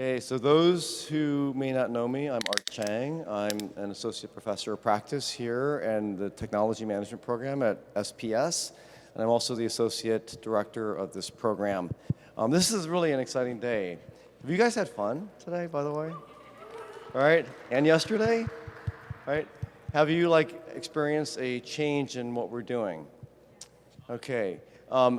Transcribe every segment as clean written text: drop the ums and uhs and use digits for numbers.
Okay, so those who may not know me, I'm Art Chang. I'm an associate professor of practice here in the technology management program at SPS, and I'm also the associate director of this program. This is really an exciting day. Have you guys had fun today, by the way? All right, and yesterday? All right, have you experienced a change in what we're doing? Okay,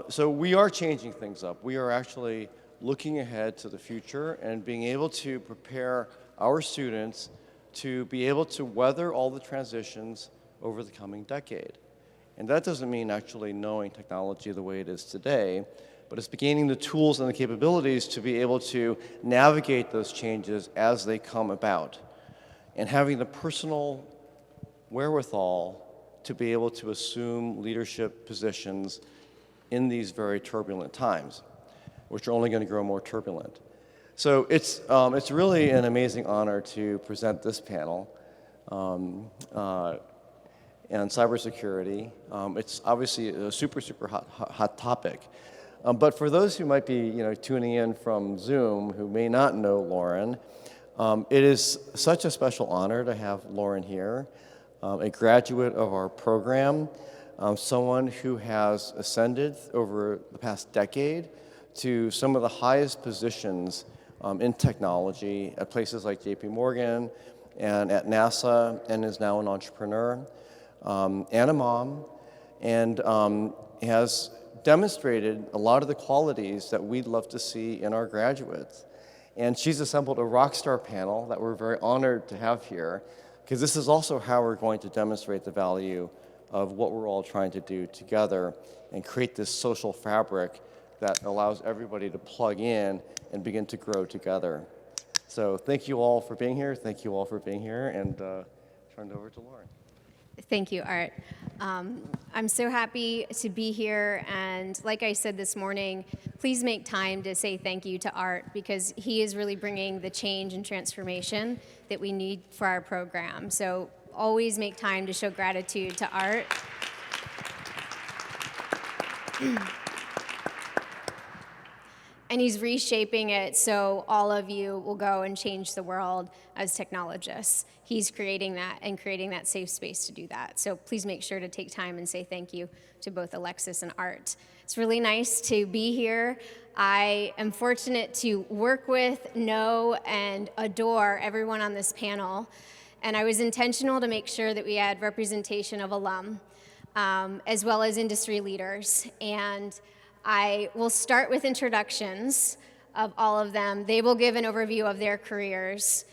so we are changing things up. We are actually looking ahead to the future and being able to prepare our students to be able to weather all the transitions over the coming decade. And that doesn't mean actually knowing technology the way it is today, but it's gaining the tools and the capabilities to be able to navigate those changes as they come about, and having the personal wherewithal to be able to assume leadership positions in these very turbulent times, which are only going to grow more turbulent. So it's really an amazing honor to present this panel on cybersecurity. It's obviously a super hot topic. But for those who might be tuning in from Zoom who may not know Lauren, it is such a special honor to have Lauren here, a graduate of our program, someone who has ascended over the past decade to some of the highest positions in technology at places like JP Morgan and at NASA, and is now an entrepreneur and a mom, and has demonstrated a lot of the qualities that we'd love to see in our graduates. And she's assembled a rock star panel that we're very honored to have here, because this is also how we're going to demonstrate the value of what we're all trying to do together and create this social fabric that allows everybody to plug in and begin to grow together. So thank you all for being here. Thank you all for being here, and turn it over to Lauren. Thank you, Art. I'm so happy to be here, and like I said this morning, please make time to say thank you to Art, because he is really bringing the change and transformation that we need for our program. So always make time to show gratitude to Art. And he's reshaping it so all of you will go and change the world as technologists. He's creating that and creating that safe space to do that. So please make sure to take time and say thank you to both Alexis and Art. It's really nice to be here. I am fortunate to work with, know, and adore everyone on this panel. And I was intentional to make sure that we had representation of alum, as well as industry leaders. And I will start with introductions of all of them. They will give an overview of their careers.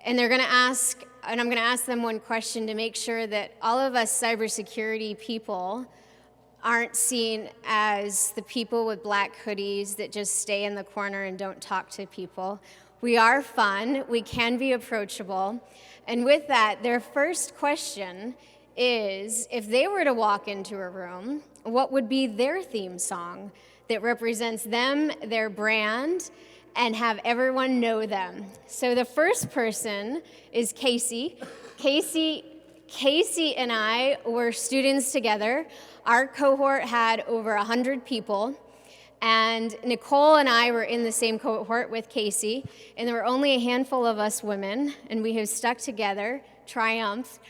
And they're going to ask, and I'm going to ask them one question to make sure that all of us cybersecurity people aren't seen as the people with black hoodies that just stay in the corner and don't talk to people. We are fun. We can be approachable. And with that, their first question is, if they were to walk into a room, what would be their theme song that represents them, their brand, and have everyone know them? So the first person is Casey. Casey and I were students together. Our cohort had over 100 people, and Nicole and I were in the same cohort with Casey, and there were only a handful of us women, and we have stuck together, triumphed,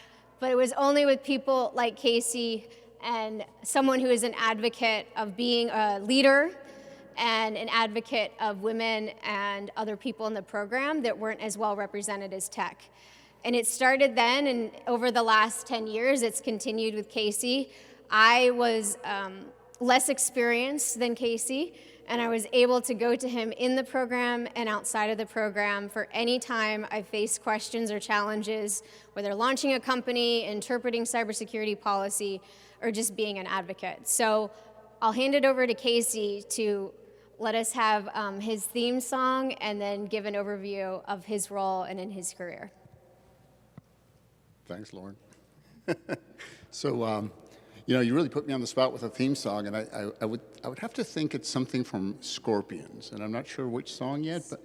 but it was only with people like Casey and someone who is an advocate of being a leader and an advocate of women and other people in the program that weren't as well represented as tech. And it started then, and over the last 10 years, it's continued with Casey. I was less experienced than Casey, and I was able to go to him in the program and outside of the program for any time I faced questions or challenges, whether launching a company, interpreting cybersecurity policy, or just being an advocate. So I'll hand it over to Casey to let us have his theme song and then give an overview of his role and in his career. Thanks, Lauren. So, you really put me on the spot with a theme song, and I would have to think it's something from Scorpions, and I'm not sure which song yet, but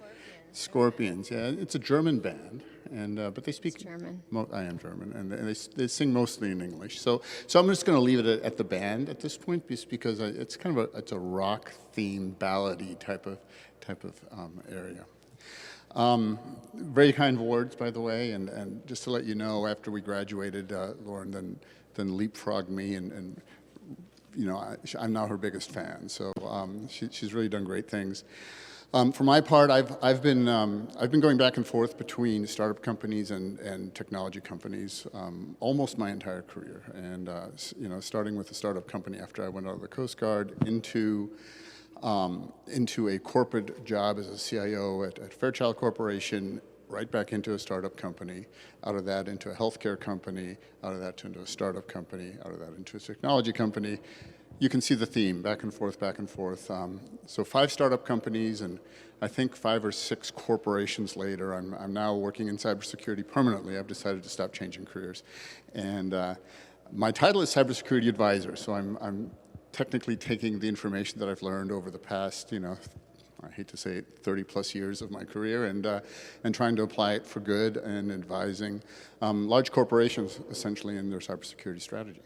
Scorpions, yeah, it's a German band, and but they speak German. I am German, and they sing mostly in English. So I'm just going to leave it at the band at this point, just because it's kind of it's a rock theme ballady type of area. Very kind words, by the way, and just to let you know, after we graduated, Lauren then leapfrogged me, and you know, I'm now her biggest fan. So she's really done great things. For my part, I've been going back and forth between startup companies and technology companies almost my entire career, and you know, starting with a startup company after I went out of the Coast Guard into a corporate job as a CIO at Fairchild Corporation, right back into a startup company, out of that into a healthcare company, out of that into a startup company, out of that into a technology company. You can see the theme, back and forth, back and forth. So 5 startup companies, and I think 5 or 6 corporations later, I'm now working in cybersecurity permanently. I've decided to stop changing careers. And my title is Cybersecurity Advisor, so I'm technically taking the information that I've learned over the past, you know, I hate to say it, 30 plus years of my career, and trying to apply it for good and advising large corporations essentially in their cybersecurity strategy.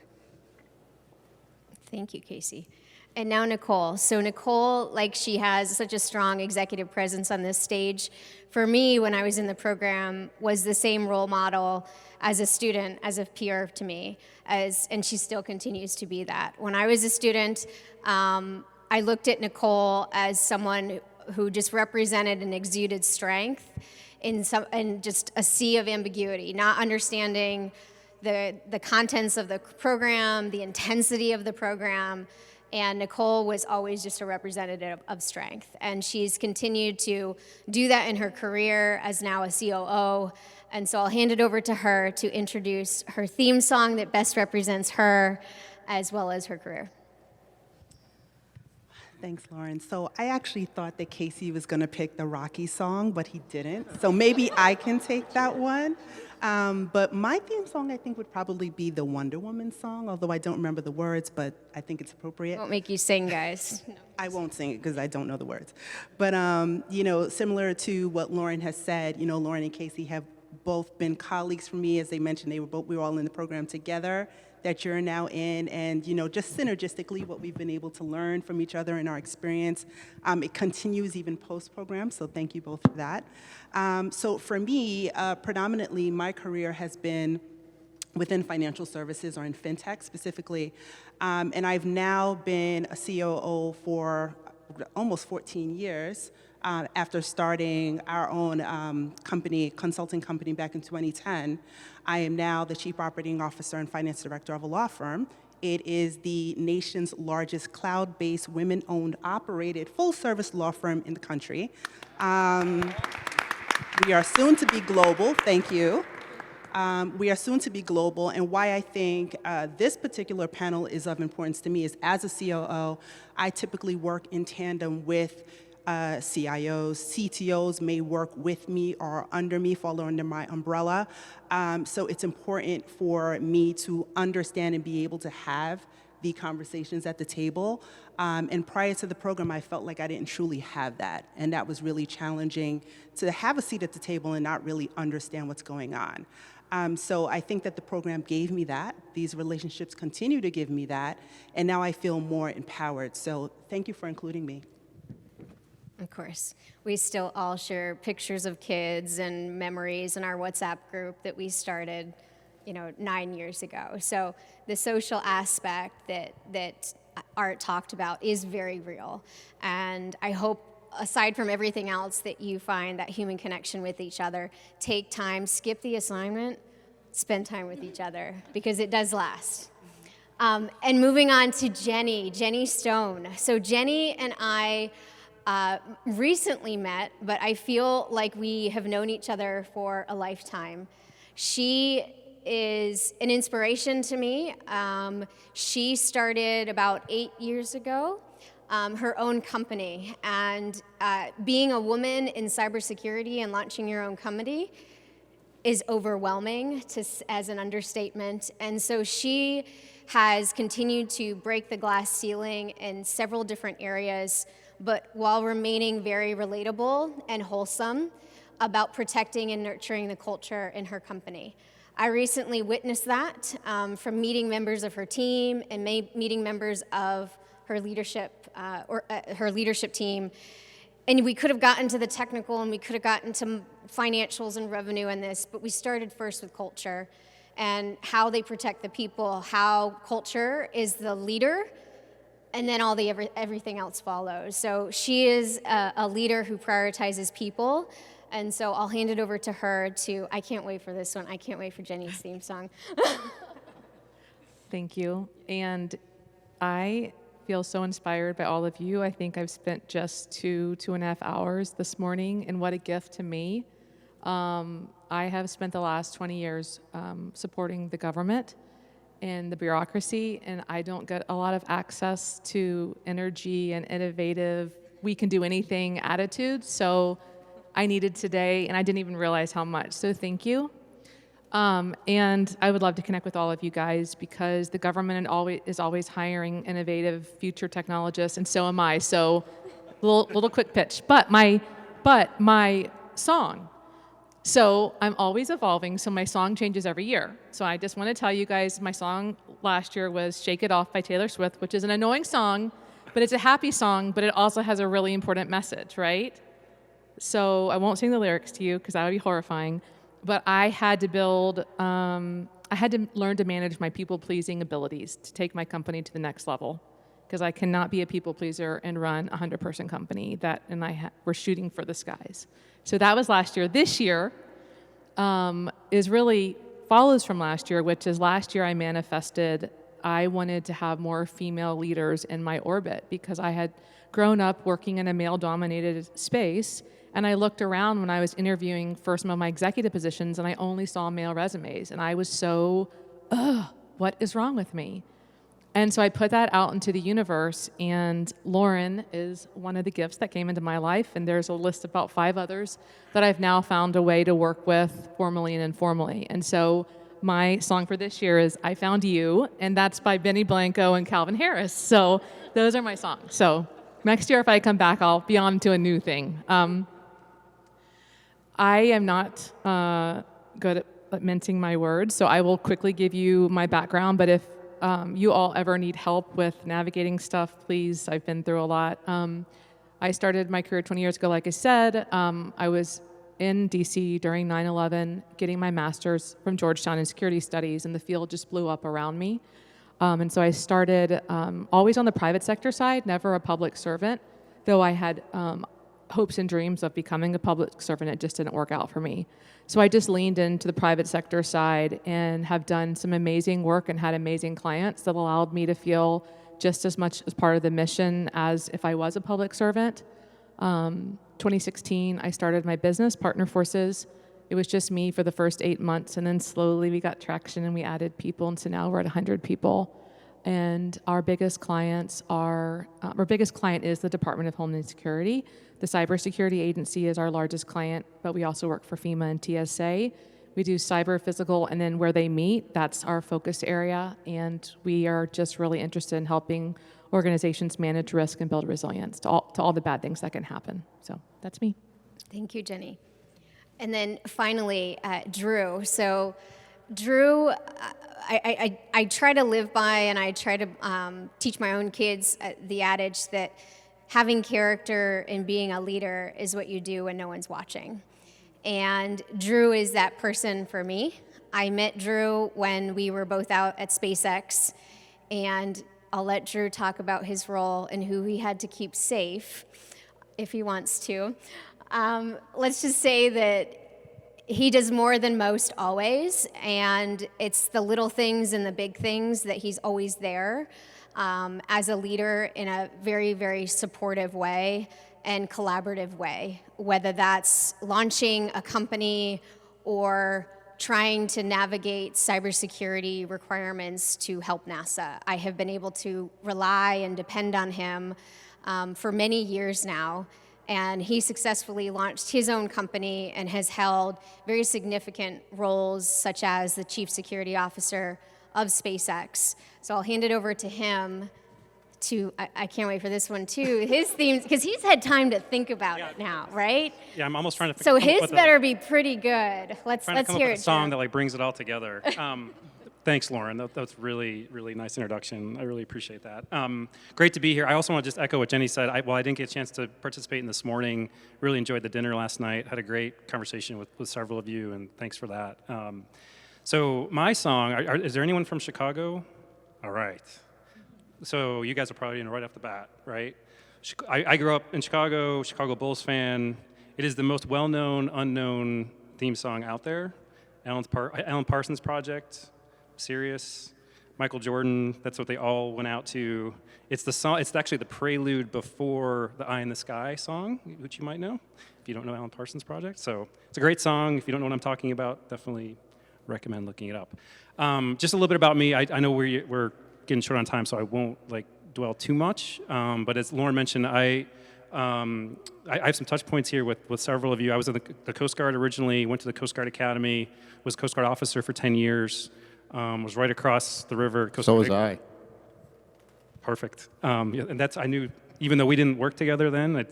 Thank you, Casey. And now Nicole. So Nicole, like she has such a strong executive presence on this stage, for me, when I was in the program, was the same role model as a student, as a peer to me, and she still continues to be that. When I was a student, I looked at Nicole as someone who just represented and exuded strength in just a sea of ambiguity, not understanding the contents of the program, the intensity of the program, and Nicole was always just a representative of strength. And she's continued to do that in her career as now a COO. And so I'll hand it over to her to introduce her theme song that best represents her as well as her career. Thanks, Lauren. So I actually thought that Casey was going to pick the Rocky song, but he didn't. So maybe I can take that one. But my theme song, I think, would probably be the Wonder Woman song, although I don't remember the words, but I think it's appropriate. Won't make you sing, guys. No. I won't sing it because I don't know the words. But, you know, similar to what Lauren has said, you know, Lauren and Casey have both been colleagues for me. As they mentioned, we were all in the program together that you're now in, and you know, just synergistically what we've been able to learn from each other in our experience, it continues even post-program, so thank you both for that. So for me, predominantly my career has been within financial services or in fintech specifically, and I've now been a COO for almost 14 years. After starting our own consulting company back in 2010, I am now the Chief Operating Officer and Finance Director of a law firm. It is the nation's largest cloud-based, women-owned, operated, full-service law firm in the country. We are soon to be global, thank you. We are soon to be global, and why I think this particular panel is of importance to me is as a COO, I typically work in tandem with CIOs, CTOs may work with me or under me, fall under my umbrella. So it's important for me to understand and be able to have the conversations at the table. And prior to the program, I felt like I didn't truly have that. And that was really challenging to have a seat at the table and not really understand what's going on. So I think that the program gave me that. These relationships continue to give me that. And now I feel more empowered. So thank you for including me. Of course. We still all share pictures of kids and memories in our WhatsApp group that we started, 9 years ago. So the social aspect that Art talked about is very real. And I hope, aside from everything else, that you find that human connection with each other. Take time, skip the assignment, spend time with each other, because it does last. And moving on to Jenny Stone. So Jenny and I recently met, but I feel like we have known each other for a lifetime. She is an inspiration to me. She started about 8 years ago, her own company. And being a woman in cybersecurity and launching your own company is overwhelming, as an understatement. And so she has continued to break the glass ceiling in several different areas, but while remaining very relatable and wholesome about protecting and nurturing the culture in her company. I recently witnessed that from meeting members of her team and meeting members of her leadership her leadership team. And we could have gotten to the technical and we could have gotten to financials and revenue in this, but we started first with culture and how they protect the people, how culture is the leader, and then everything else follows. So she is a leader who prioritizes people, and so I'll hand it over to her I can't wait for this one. I can't wait for Jenny's theme song. Thank you. And I feel so inspired by all of you. I think I've spent just 2.5 hours this morning, and what a gift to me. I have spent the last 20 years supporting the government and the bureaucracy, and I don't get a lot of access to energy and innovative, we can do anything attitude. So I needed today, and I didn't even realize how much. So thank you. And I would love to connect with all of you guys because the government is always hiring innovative future technologists, and so am I. So little quick pitch. But my song. So I'm always evolving, so my song changes every year. So I just want to tell you guys, my song last year was Shake It Off by Taylor Swift, which is an annoying song, but it's a happy song, but it also has a really important message, right? So I won't sing the lyrics to you because that would be horrifying, but I had to learn to manage my people-pleasing abilities to take my company to the next level, because I cannot be a people pleaser and run a 100-person company. We're shooting for the skies. So that was last year. This year is really follows from last year, which is last year I manifested I wanted to have more female leaders in my orbit because I had grown up working in a male-dominated space, and I looked around when I was interviewing for some of my executive positions, and I only saw male resumes, and I was so, what is wrong with me? And so I put that out into the universe, and Lauren is one of the gifts that came into my life, and there's a list of about 5 others that I've now found a way to work with formally and informally. And so my song for this year is I Found You, and that's by Benny Blanco and Calvin Harris. So those are my songs. So next year if I come back, I'll be on to a new thing. I am not good at mincing my words, so I will quickly give you my background, but if you all ever need help with navigating stuff, please. I've been through a lot. I started my career 20 years ago, like I said. I was in DC during 9/11, getting my master's from Georgetown in security studies, and the field just blew up around me. And so I started always on the private sector side, never a public servant, though I had hopes and dreams of becoming a public servant. It just didn't work out for me. So I just leaned into the private sector side and have done some amazing work and had amazing clients that allowed me to feel just as much as part of the mission as if I was a public servant. 2016, I started my business, Partner Forces. It was just me for the first 8 months, and then slowly we got traction and we added people, and so now we're at 100 people. And our biggest client is the Department of Homeland Security. The Cybersecurity Agency is our largest client, but we also work for FEMA and TSA. We do cyber, physical, and then where they meet, that's our focus area. And we are just really interested in helping organizations manage risk and build resilience to all the bad things that can happen. So that's me. Thank you, Jenny. And then finally, Drew. So Drew, I try to live by, and I try to teach my own kids the adage that having character and being a leader is what you do when no one's watching. And Drew is that person for me. I met Drew when we were both out at SpaceX, and I'll let Drew talk about his role and who he had to keep safe, if he wants to. Let's just say that he does more than most always, and it's the little things and the big things that he's always there as a leader in a very, very supportive way and collaborative way, whether that's launching a company or trying to navigate cybersecurity requirements to help NASA. I have been able to rely and depend on him for many years now, and he successfully launched his own company and has held very significant roles, such as the Chief Security Officer of SpaceX. So I'll hand it over to him to, I can't wait for this one too, his themes, because he's had time to think about it now, right? Yeah, I'm almost trying to. So his better be pretty good. Let's hear it. A song that like brings it all together. Thanks, Lauren. That's really, really nice introduction. I really appreciate that. Great to be here. I also want to just echo what Jenny said. While I didn't get a chance to participate in this morning, really enjoyed the dinner last night. Had a great conversation with several of you, and thanks for that. So my song, is there anyone from Chicago? All right. So you guys are probably in right off the bat, right? I grew up in Chicago, Chicago Bulls fan. It is the most well-known, unknown theme song out there. Alan Parsons Project, Sirius, Michael Jordan, that's what they all went out to. It's the song. It's actually the prelude before the Eye in the Sky song, which you might know if you don't know Alan Parsons Project. So it's a great song. If you don't know what I'm talking about, definitely recommend looking it up. Just a little bit about me. I know we're getting short on time, so I won't dwell too much. But as Lauren mentioned, I have some touch points here with several of you. I was in the Coast Guard originally, went to the Coast Guard Academy, was Coast Guard officer for 10 years, was right across the river. So was I. Perfect. Yeah, and I knew, even though we didn't work together then,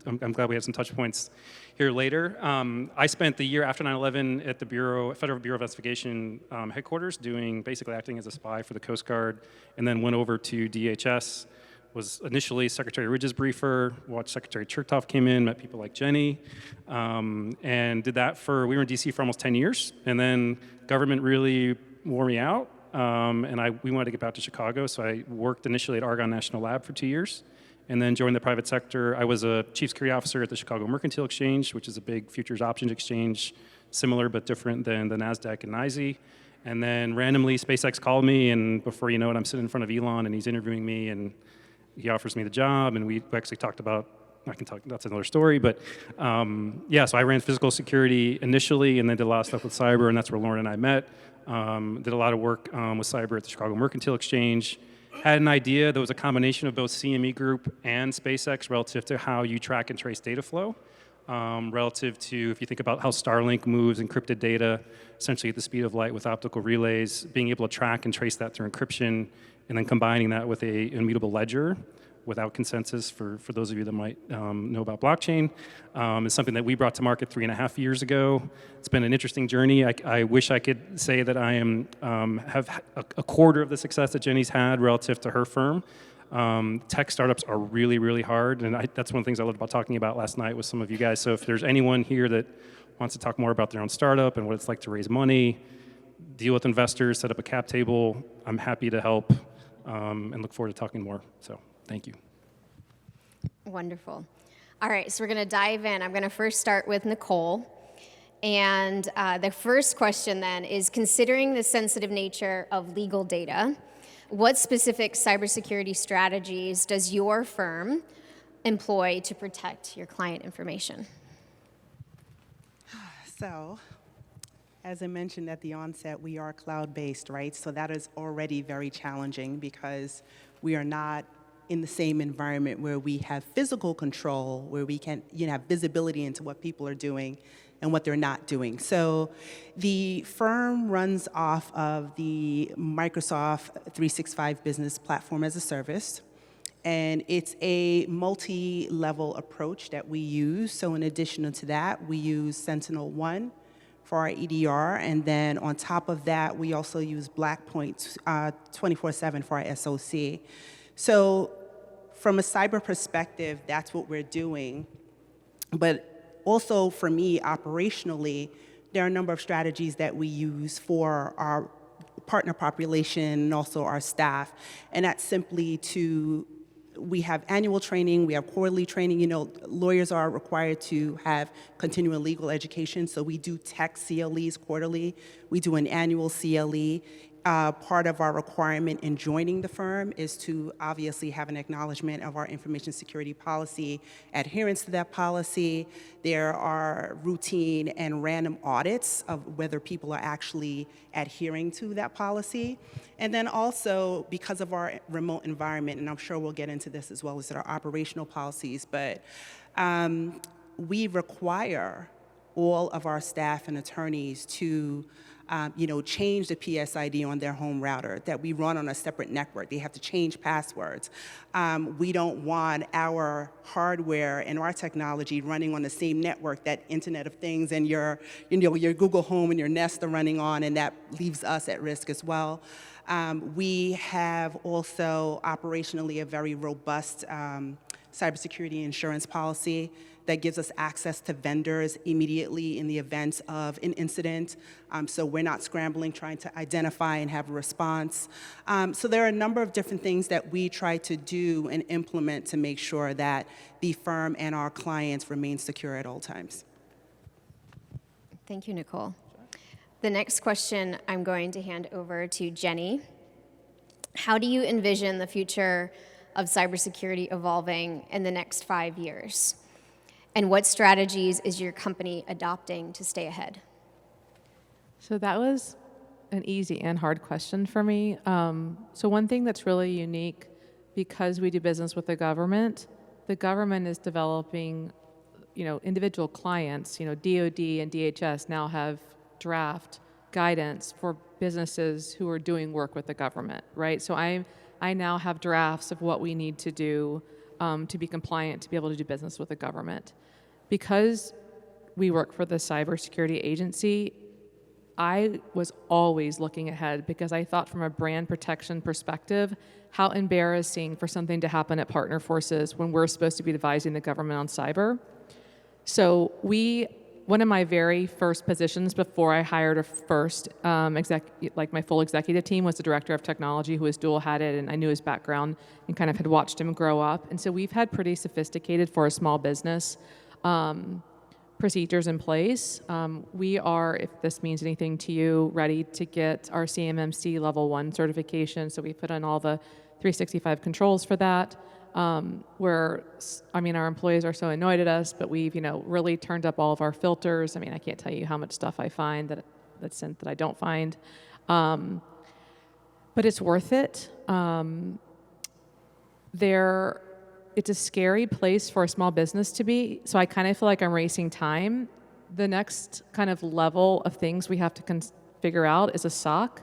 I'm glad we had some touch points here later. I spent the year after 9/11 at the Federal Bureau of Investigation headquarters, basically acting as a spy for the Coast Guard, and then went over to DHS. Was initially Secretary Ridge's briefer, watched Secretary Chertoff came in, met people like Jenny, and did that we were in DC for almost 10 years, and then government really wore me out, and we wanted to get back to Chicago, so I worked initially at Argonne National Lab for 2 years, and then joined the private sector. I was a chief security officer at the Chicago Mercantile Exchange, which is a big futures options exchange, similar but different than the NASDAQ and NYSE. And then randomly, SpaceX called me, and before you know it, I'm sitting in front of Elon, and he's interviewing me, and he offers me the job, and we actually talked about, that's another story, but yeah, so I ran physical security initially, and then did a lot of stuff with cyber, and that's where Lauren and I met. Did a lot of work with cyber at the Chicago Mercantile Exchange. Had an idea, there was a combination of both CME Group and SpaceX relative to how you track and trace data flow, relative to, if you think about how Starlink moves encrypted data, essentially at the speed of light with optical relays, being able to track and trace that through encryption, and then combining that with a immutable ledger without consensus, for those of you that might know about blockchain, is something that we brought to market 3.5 years ago. It's been an interesting journey. I wish I could say that I have a quarter of the success that Jenny's had relative to her firm. Tech startups are really, really hard, and that's one of the things I loved about talking about last night with some of you guys. So if there's anyone here that wants to talk more about their own startup and what it's like to raise money, deal with investors, set up a cap table, I'm happy to help. And look forward to talking more. So thank you. Wonderful. All right, so we're going to dive in. I'm going to first start with Nicole. And the first question then is, considering the sensitive nature of legal data, what specific cybersecurity strategies does your firm employ to protect your client information? So, as I mentioned at the onset, we are cloud-based, right? So that is already very challenging because we are not in the same environment where we have physical control, where we can have visibility into what people are doing and what they're not doing. So the firm runs off of the Microsoft 365 Business Platform as a Service, and it's a multi-level approach that we use. So in addition to that, we use SentinelOne for our EDR, and then on top of that, we also use Blackpoint 24/7 for our SOC. So from a cyber perspective, that's what we're doing. But also for me, operationally, there are a number of strategies that we use for our partner population and also our staff, and that's simply we have annual training, we have quarterly training. Lawyers are required to have continuing legal education, so we do tech CLEs quarterly. We do an annual CLE. Part of our requirement in joining the firm is to obviously have an acknowledgement of our information security policy, adherence to that policy. There are routine and random audits of whether people are actually adhering to that policy. And then also, because of our remote environment, and I'm sure we'll get into this as well as our operational policies, but we require all of our staff and attorneys to change the PSID on their home router, that we run on a separate network. They have to change passwords. We don't want our hardware and our technology running on the same network that Internet of Things and your Google Home and your Nest are running on, and that leaves us at risk as well. We have also operationally a very robust cybersecurity insurance policy that gives us access to vendors immediately in the event of an incident. So we're not scrambling, trying to identify and have a response. So there are a number of different things that we try to do and implement to make sure that the firm and our clients remain secure at all times. Thank you, Nicole. The next question I'm going to hand over to Jenny. How do you envision the future of cybersecurity evolving in the next 5 years? And what strategies is your company adopting to stay ahead? So that was an easy and hard question for me. So one thing that's really unique, because we do business with the government is developing, individual clients, DoD and DHS now have draft guidance for businesses who are doing work with the government, right? So I now have drafts of what we need to do to be compliant, to be able to do business with the government. Because we work for the Cybersecurity Agency, I was always looking ahead because I thought from a brand protection perspective, how embarrassing for something to happen at partner forces when we're supposed to be advising the government on cyber. So one of my very first positions before I hired a first my full executive team was the director of technology, who was dual-hatted, and I knew his background and kind of had watched him grow up. And so we've had pretty sophisticated, for a small business, procedures in place. We are, if this means anything to you, ready to get our CMMC level 1 certification. So we put in all the 365 controls for that. Our employees are so annoyed at us, but we've, really turned up all of our filters. I can't tell you how much stuff I find that's sent that I don't find. But it's worth it. It's a scary place for a small business to be, so I kind of feel like I'm racing time. The next kind of level of things we have to figure out is a SOC,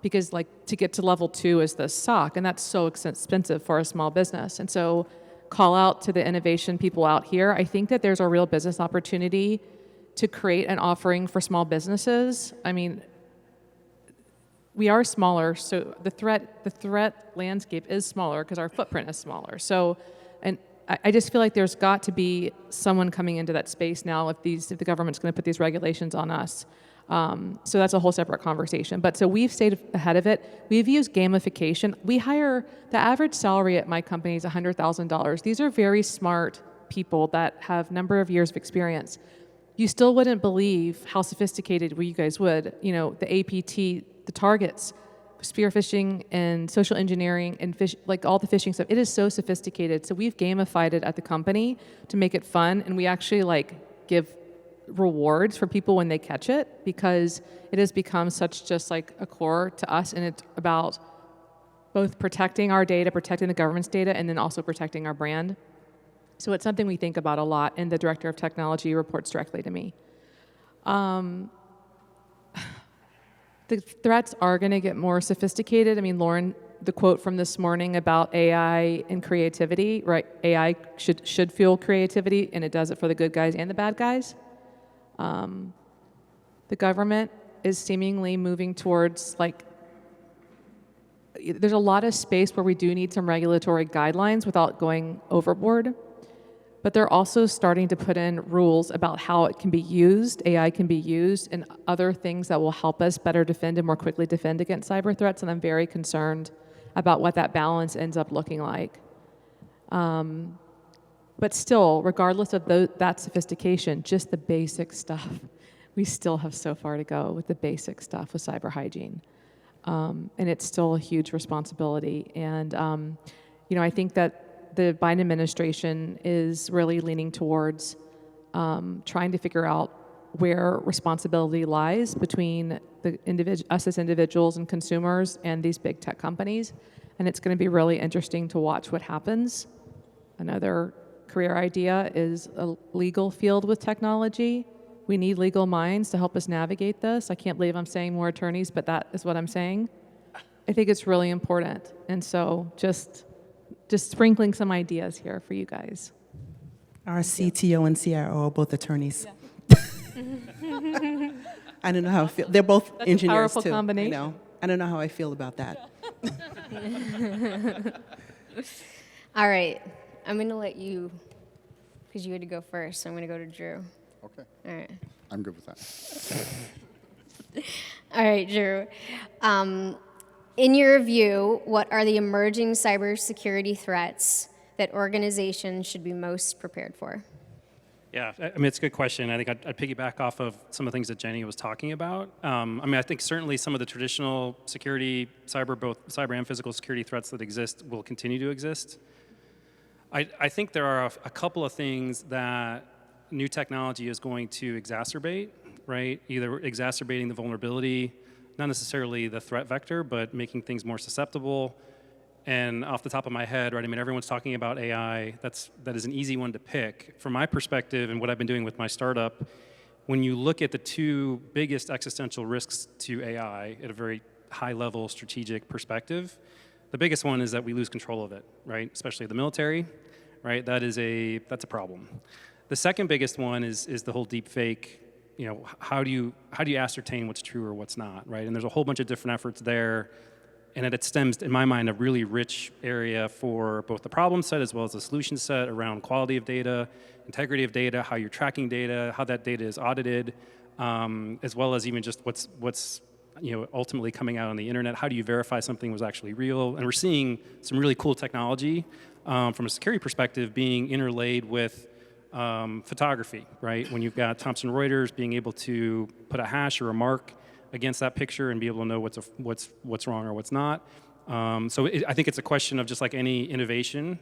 because to get to level 2 is the SOC, and that's so expensive for a small business. And so call out to the innovation people out here. I think that there's a real business opportunity to create an offering for small businesses. We are smaller, so the threat landscape is smaller because our footprint is smaller. So, and I just feel like there's got to be someone coming into that space now if the government's going to put these regulations on us. So that's a whole separate conversation. But so we've stayed ahead of it. We've used gamification. The average salary at my company is $100,000. These are very smart people that have a number of years of experience. You still wouldn't believe how sophisticated you guys would. The APT, the targets, spear phishing and social engineering and all the phishing stuff. It is so sophisticated. So we've gamified it at the company to make it fun, and we actually give rewards for people when they catch it, because it has become such just a core to us, and it's about both protecting our data, protecting the government's data, and then also protecting our brand. So it's something we think about a lot, and the director of technology reports directly to me. The threats are going to get more sophisticated. Lauren, the quote from this morning about AI and creativity, right? AI should fuel creativity, and it does it for the good guys and the bad guys. The government is seemingly moving towards there's a lot of space where we do need some regulatory guidelines without going overboard, but they're also starting to put in rules about how it can be used, AI can be used, and other things that will help us better defend and more quickly defend against cyber threats, and I'm very concerned about what that balance ends up looking like. But still, regardless of that sophistication, just the basic stuff, we still have so far to go with the basic stuff with cyber hygiene. And it's still a huge responsibility. And, I think that the Biden administration is really leaning towards trying to figure out where responsibility lies between us as individuals and consumers and these big tech companies. And it's going to be really interesting to watch what happens. Another career idea is a legal field with technology. We need legal minds to help us navigate this. I can't believe I'm saying more attorneys, but that is what I'm saying. I think it's really important. And so just sprinkling some ideas here for you guys. Our CTO and CIO are both attorneys. I don't know how I feel. They're both That's a engineers powerful too. combination. You know? I don't know how I feel about that. All right, I'm gonna let you, because you had to go first, so I'm gonna go to Drew. Okay. All right. I'm good with that. All right, Drew. In your view, what are the emerging cybersecurity threats that organizations should be most prepared for? Yeah, I mean, it's a good question. I think I'd piggyback off of some of the things that Jenny was talking about. I mean, I think certainly some of the traditional security, both cyber and physical security threats that exist will continue to exist. I think there are a couple of things that new technology is going to exacerbate, right? Either exacerbating the vulnerability, not necessarily the threat vector, but making things more susceptible. And off the top of my head, right, I mean, everyone's talking about AI. That is an easy one to pick. From my perspective and what I've been doing with my startup, when you look at the two biggest existential risks to AI at a very high level strategic perspective, the biggest one is that we lose control of it, right? Especially the military, right? That's a problem. The second biggest one is the whole deep fake. You know, how do you ascertain what's true or what's not, right? And there's a whole bunch of different efforts there. And it stems, in my mind, a really rich area for both the problem set as well as the solution set around quality of data, integrity of data, how you're tracking data, how that data is audited, as well as even just what's ultimately coming out on the internet. How do you verify something was actually real? And we're seeing some really cool technology from a security perspective being interlaid with photography, right? When you've got Thomson Reuters being able to put a hash or a mark against that picture and be able to know what's wrong or what's not. I think it's a question of just like any innovation.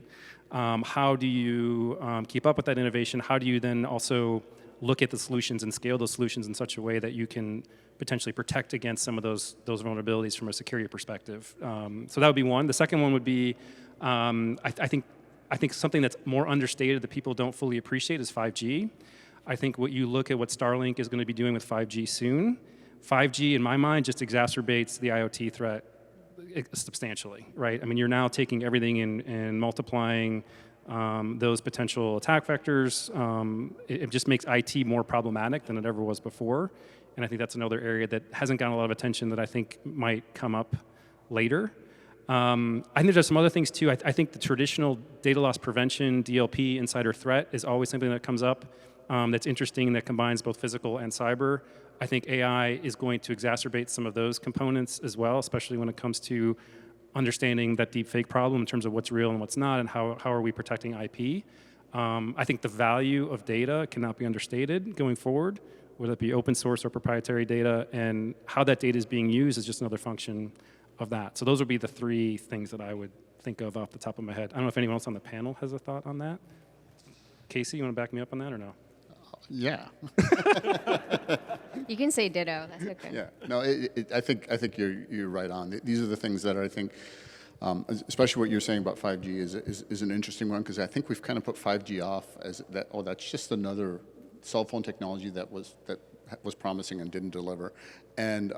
How do you keep up with that innovation? How do you then also look at the solutions and scale those solutions in such a way that you can potentially protect against some of those vulnerabilities from a security perspective? So that would be one. The second one would be, I think something that's more understated that people don't fully appreciate is 5G. I think what you look at what Starlink is going to be doing with 5G soon, 5G, in my mind, just exacerbates the IoT threat substantially, right? I mean, you're now taking everything and multiplying those potential attack vectors. It just makes IT more problematic than it ever was before. And I think that's another area that hasn't gotten a lot of attention that I think might come up later. I think there's some other things too. I think the traditional data loss prevention, DLP, insider threat is always something that comes up that's interesting, that combines both physical and cyber. I think AI is going to exacerbate some of those components as well, especially when it comes to understanding that deepfake problem in terms of what's real and what's not, and how are we protecting IP. I think the value of data cannot be understated going forward, whether it be open source or proprietary data, and how that data is being used is just another function of that. So those would be the three things that I would think of off the top of my head. I don't know if anyone else on the panel has a thought on that. Casey, you want to back me up on that or no? Yeah. You can say ditto. That's okay. Yeah. No, I think you're right on. These are the things that I think, especially what you're saying about 5G is an interesting one, because I think we've kind of put 5G off as that. Oh, that's just another cell phone technology that was promising and didn't deliver, and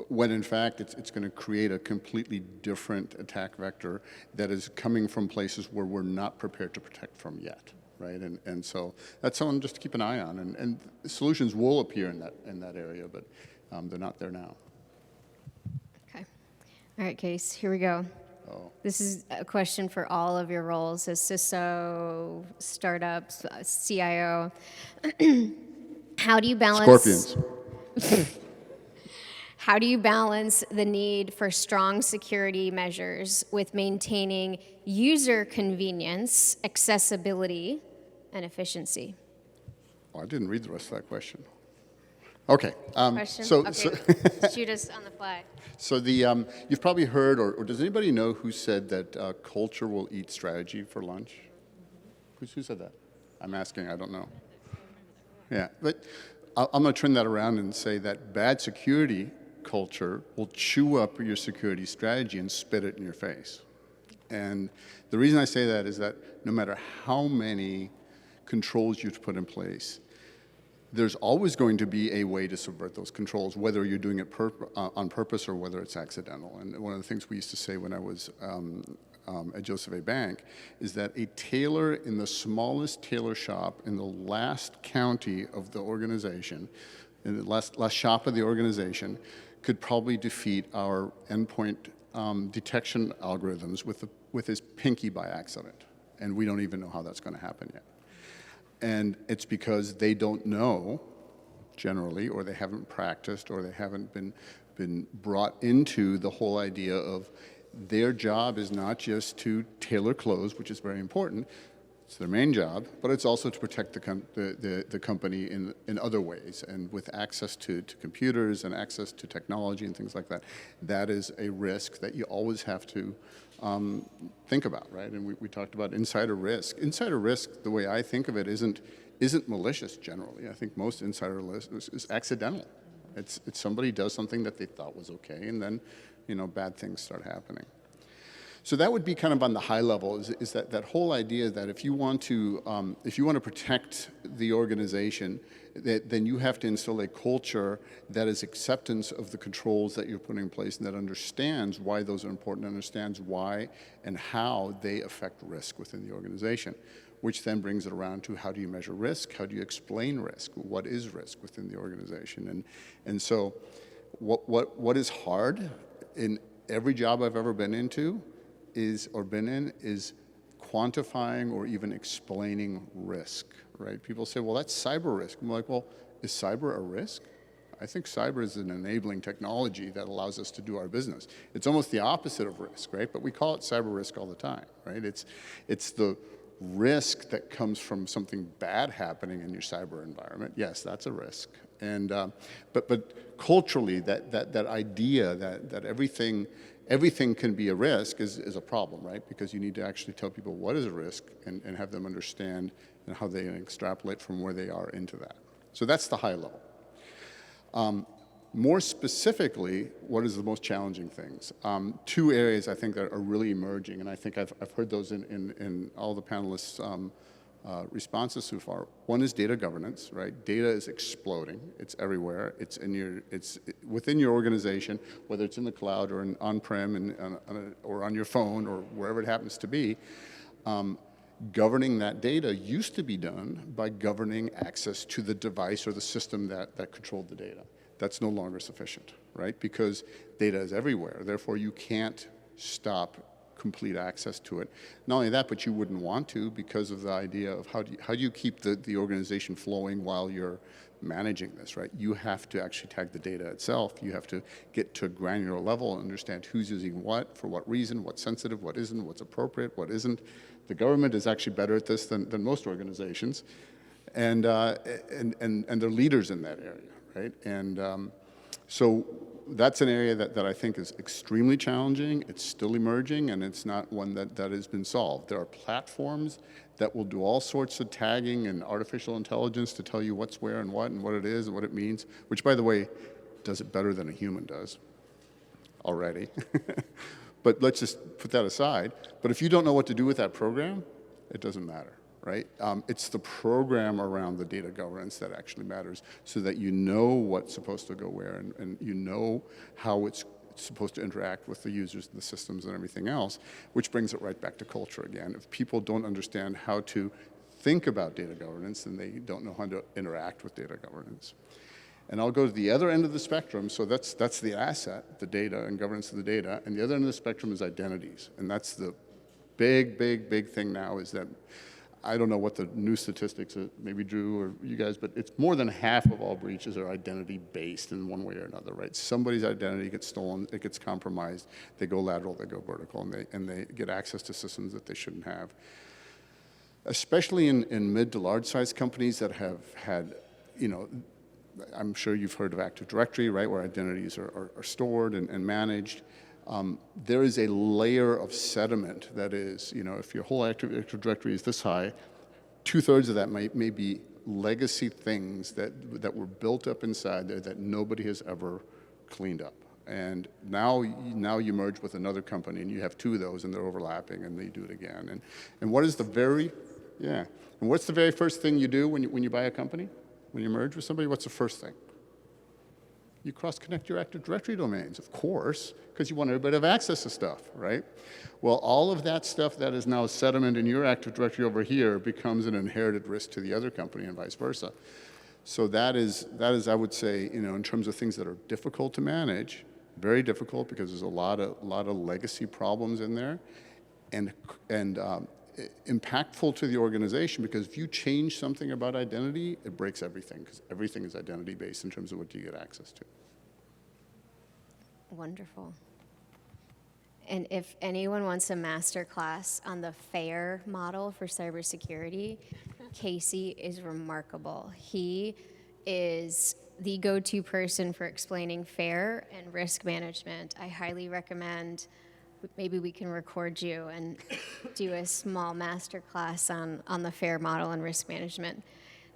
when in fact it's going to create a completely different attack vector that is coming from places where we're not prepared to protect from yet. Right, and so that's something just to keep an eye on, and solutions will appear in that area, but they're not there now. Okay. All right, Case, here we go. Oh. This is a question for all of your roles as CISO, startups, CIO. How do you balance... Scorpions. How do you balance the need for strong security measures with maintaining user convenience, accessibility, and efficiency? Oh, I didn't read the rest of that question. Okay. Question? So Shoot us on the fly. So you've probably heard, or does anybody know who said that culture will eat strategy for lunch? Who said that? I'm asking, I don't know. Yeah, but I'm going to turn that around and say that bad security culture will chew up your security strategy and spit it in your face. And the reason I say that is that no matter how many controls you put in place, there's always going to be a way to subvert those controls, whether you're doing it on purpose or whether it's accidental. And one of the things we used to say when I was at Joseph A. Bank is that a tailor in the smallest tailor shop in the last county of the organization, in the last shop of the organization, could probably defeat our endpoint detection algorithms with his pinky by accident. And we don't even know how that's going to happen yet. And it's because they don't know, generally, or they haven't practiced, or they haven't been brought into the whole idea of their job is not just to tailor clothes, which is very important. It's their main job, but it's also to protect the company in other ways, and with access to computers and access to technology and things like that. That is a risk that you always have to think about, right? And we talked about insider risk. Insider risk, the way I think of it, isn't malicious generally. I think most insider risk is accidental. It's somebody does something that they thought was okay, and then bad things start happening. So that would be kind of on the high level, is that whole idea that if you want to protect the organization, then you have to instill a culture that is acceptance of the controls that you're putting in place, and that understands why those are important, understands why and how they affect risk within the organization, which then brings it around to how do you measure risk, how do you explain risk, what is risk within the organization, and so what is hard in every job I've ever been into is quantifying or even explaining risk, right? People say, well, that's cyber risk. I'm like, well, is cyber a risk? I think cyber is an enabling technology that allows us to do our business. It's almost the opposite of risk, right? But we call it cyber risk all the time, right? It's the risk that comes from something bad happening in your cyber environment. Yes, that's a risk. And but culturally, that idea that everything can be a risk is a problem, right? Because you need to actually tell people what is a risk and have them understand and how they extrapolate from where they are into that. So that's the high level. More specifically, what is the most challenging things? Two areas I think that are really emerging, and I think I've heard those in all the panelists' responses so far. One is data governance, right? Data is exploding. It's everywhere. It's within your organization, whether it's in the cloud or on-prem or on your phone or wherever it happens to be. Governing that data used to be done by governing access to the device or the system that controlled the data. That's no longer sufficient, right? Because data is everywhere. Therefore, you can't stop complete access to it. Not only that, but you wouldn't want to, because of the idea of how do you keep the organization flowing while you're managing this, right? You have to actually tag the data itself. You have to get to a granular level and understand who's using what, for what reason, what's sensitive, what isn't, what's appropriate, what isn't. The government is actually better at this than most organizations, and they're leaders in that area, right? And so that's an area that I think is extremely challenging. It's still emerging, and it's not one that has been solved. There are platforms that will do all sorts of tagging and artificial intelligence to tell you what's where and what it is and what it means, which, by the way, does it better than a human does already. But let's just put that aside. But if you don't know what to do with that program, it doesn't matter, right? It's the program around the data governance that actually matters, so that you know what's supposed to go where, and you know how it's supposed to interact with the users and the systems and everything else, which brings it right back to culture again. If people don't understand how to think about data governance, then they don't know how to interact with data governance. And I'll go to the other end of the spectrum. So that's the asset, the data and governance of the data. And the other end of the spectrum is identities. And that's the big thing now, is that I don't know what the new statistics are, maybe Drew or you guys, but it's more than half of all breaches are identity-based in one way or another, right? Somebody's identity gets stolen, it gets compromised, they go lateral, they go vertical, and they get access to systems that they shouldn't have. Especially in mid to large-sized companies that have had, I'm sure you've heard of Active Directory, right, where identities are stored and managed. There is a layer of sediment that is, if your whole Active Directory is this high, 2/3 of that may be legacy things that were built up inside there that nobody has ever cleaned up. And now you merge with another company and you have two of those and they're overlapping and they do it again. And what's the very first thing you do when you buy a company? When you merge with somebody, what's the first thing? You cross-connect your Active Directory domains, of course, because you want everybody to have access to stuff, right? Well, all of that stuff that is now sediment in your Active Directory over here becomes an inherited risk to the other company and vice versa. So that is, I would say, in terms of things that are difficult to manage, very difficult because there's a lot of legacy problems in there, and impactful to the organization, because if you change something about identity, it breaks everything, because everything is identity-based in terms of what you get access to. Wonderful. And if anyone wants a master class on the FAIR model for cybersecurity, Casey is remarkable. He is the go-to person for explaining FAIR and risk management. I highly recommend maybe we can record you and do a small master class on the FAIR model and risk management.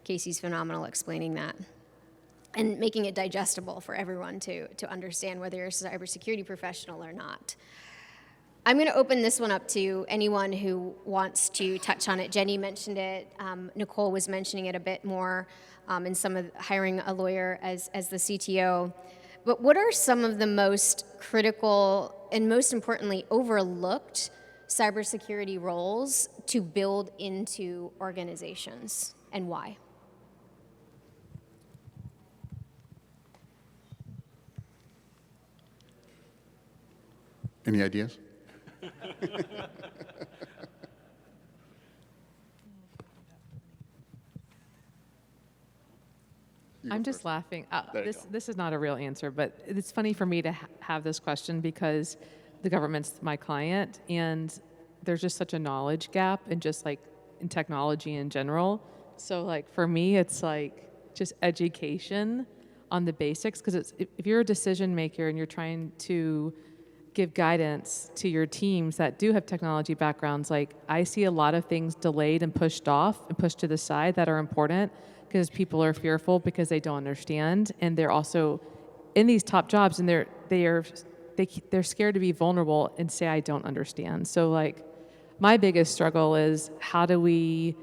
Casey's phenomenal explaining that and making it digestible for everyone to understand, whether you're a cybersecurity professional or not. I'm going to open this one up to anyone who wants to touch on it. Jenny mentioned it. Nicole was mentioning it a bit more in some of hiring a lawyer as the CTO. But what are some of the most critical and most importantly overlooked cybersecurity roles to build into organizations, and why? Any ideas? I'm just laughing. There you go. This is not a real answer, but it's funny for me to have this question because the government's my client, and there's just such a knowledge gap in just like in technology in general. So like for me, it's like just education on the basics, because if you're a decision maker and you're trying to give guidance to your teams that do have technology backgrounds, like I see a lot of things delayed and pushed off and pushed to the side that are important because people are fearful because they don't understand, and they're also in these top jobs and they're scared to be vulnerable and say I don't understand. So like my biggest struggle is how do we,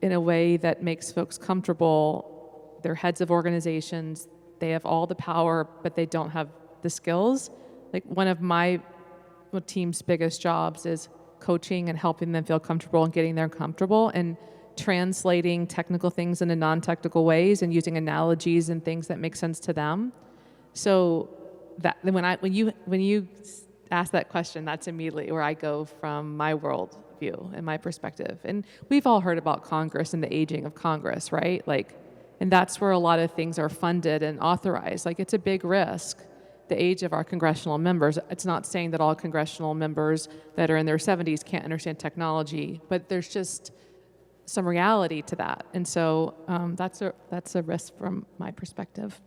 in a way that makes folks comfortable, they're heads of organizations, they have all the power but they don't have the skills. Like one of my team's biggest jobs is coaching and helping them feel comfortable and getting them comfortable and translating technical things into non-technical ways and using analogies and things that make sense to them. So that when you ask that question, that's immediately where I go from my worldview and my perspective. And we've all heard about Congress and the aging of Congress, right? Like, and that's where a lot of things are funded and authorized. Like, it's a big risk, the age of our congressional members. It's not saying that all congressional members that are in their 70s can't understand technology, but there's just some reality to that. And so that's a risk from my perspective.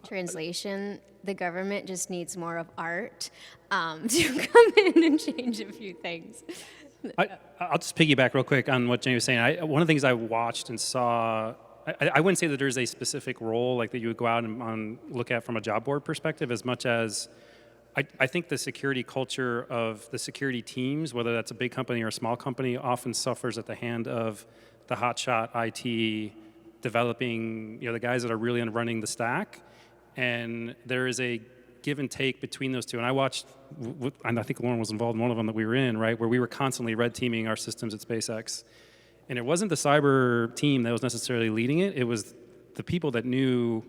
Translation, the government just needs more of art to come in and change a few things. I'll just piggyback real quick on what Jenny was saying. One of the things I watched and saw, I wouldn't say that there's a specific role like that you would go out and look at from a job board perspective, as much as I think the security culture of the security teams, whether that's a big company or a small company, often suffers at the hand of the hotshot IT developing, the guys that are really running the stack. And there is a give and take between those two. And I watched, and I think Lauren was involved in one of them that we were in, right, where we were constantly red teaming our systems at SpaceX. And it wasn't the cyber team that was necessarily leading it. It was the people that knew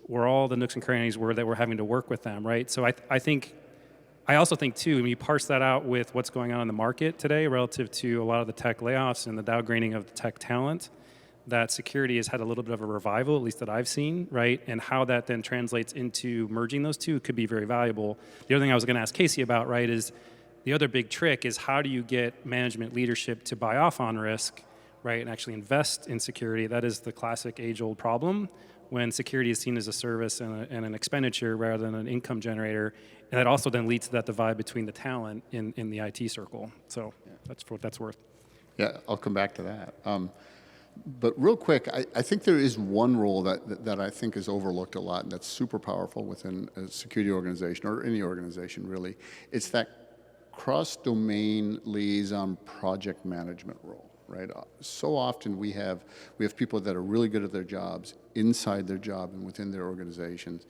where all the nooks and crannies were that were having to work with them, right? So I also think too, when you parse that out with what's going on in the market today relative to a lot of the tech layoffs and the downgrading of the tech talent, that security has had a little bit of a revival, at least that I've seen, right? And how that then translates into merging those two could be very valuable. The other thing I was going to ask Casey about, right, is the other big trick is how do you get management leadership to buy off on risk, right, and actually invest in security? That is the classic age-old problem when security is seen as a service and an expenditure rather than an income generator. And that also then leads to that divide between the talent in the IT circle. So that's for what that's worth. Yeah, I'll come back to that. But real quick, I think there is one role that I think is overlooked a lot, and that's super powerful within a security organization or any organization, really. It's that cross-domain liaison project management role, right? So often we have people that are really good at their jobs, inside their job and within their organizations,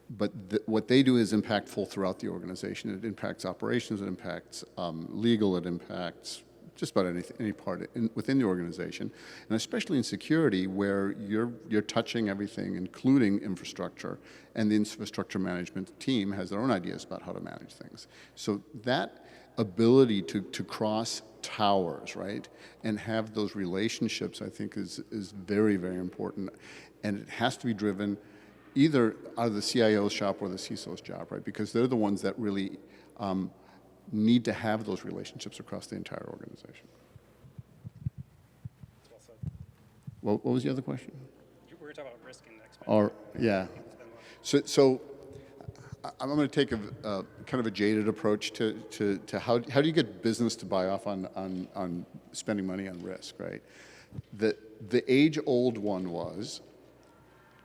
but what they do is impactful throughout the organization. It impacts operations, it impacts legal, it impacts just about any part within the organization, and especially in security, where you're touching everything, including infrastructure, and the infrastructure management team has their own ideas about how to manage things. So that ability to cross towers, right, and have those relationships, I think is very, very important, and it has to be driven either out of the CIO's shop or the CISO's job, right, because they're the ones that really need to have those relationships across the entire organization. What was the other question? We were talking about risk and expense. Or, yeah. So I'm going to take a kind of a jaded approach to how do you get business to buy off on spending money on risk, right? The age-old one was,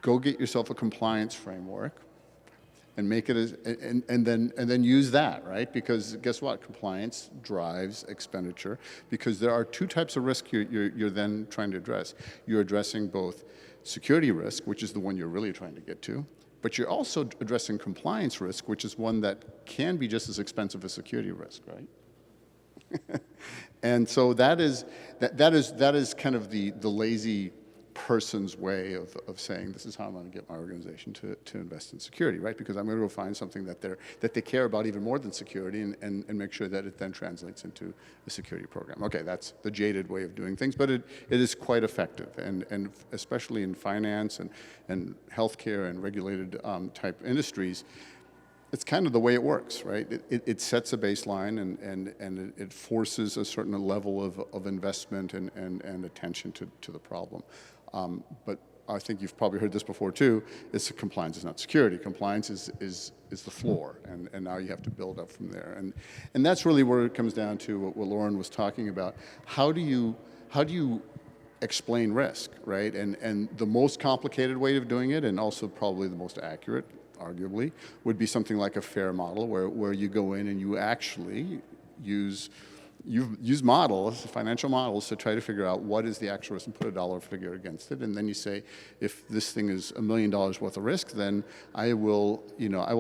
go get yourself a compliance framework and make it as, and then use that, right? Because guess what? Compliance drives expenditure, because there are two types of risk you're then trying to address. You're addressing both security risk, which is the one you're really trying to get to, but you're also addressing compliance risk, which is one that can be just as expensive as security risk, right? And so that is kind of the lazy person's way of saying, this is how I'm going to get my organization to invest in security, right? Because I'm going to go find something that they care about even more than security, and make sure that it then translates into a security program. Okay, that's the jaded way of doing things, but it is quite effective, and especially in finance and healthcare and regulated type industries, it's kind of the way it works, right? It sets a baseline, and it forces a certain level of investment and attention to the problem. But I think you've probably heard this before too, it's compliance is not security. Compliance is the floor, and now you have to build up from there. And that's really where it comes down to what Lauren was talking about. How do you explain risk, right? And the most complicated way of doing it, and also probably the most accurate, arguably, would be something like a FAIR model, where you go in and you actually use models, financial models, to try to figure out what is the actual risk and put a dollar figure against it. And then you say, if this thing is $1 million worth of risk, then I will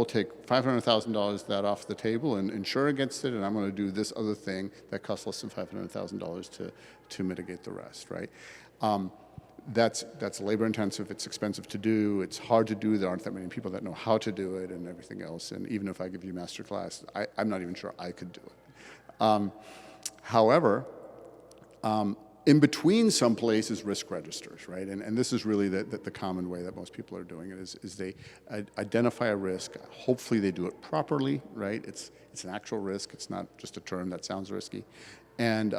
take $500,000 that off the table and insure against it, and I'm going to do this other thing that costs less than $500,000 to mitigate the rest, right? That's labor intensive, it's expensive to do, it's hard to do, there aren't that many people that know how to do it and everything else, and even if I give you a master class, I'm not even sure I could do it. However, in between some places, risk registers, right? And this is really the common way that most people are doing it, is they identify a risk, hopefully they do it properly, right? It's an actual risk, it's not just a term that sounds risky. And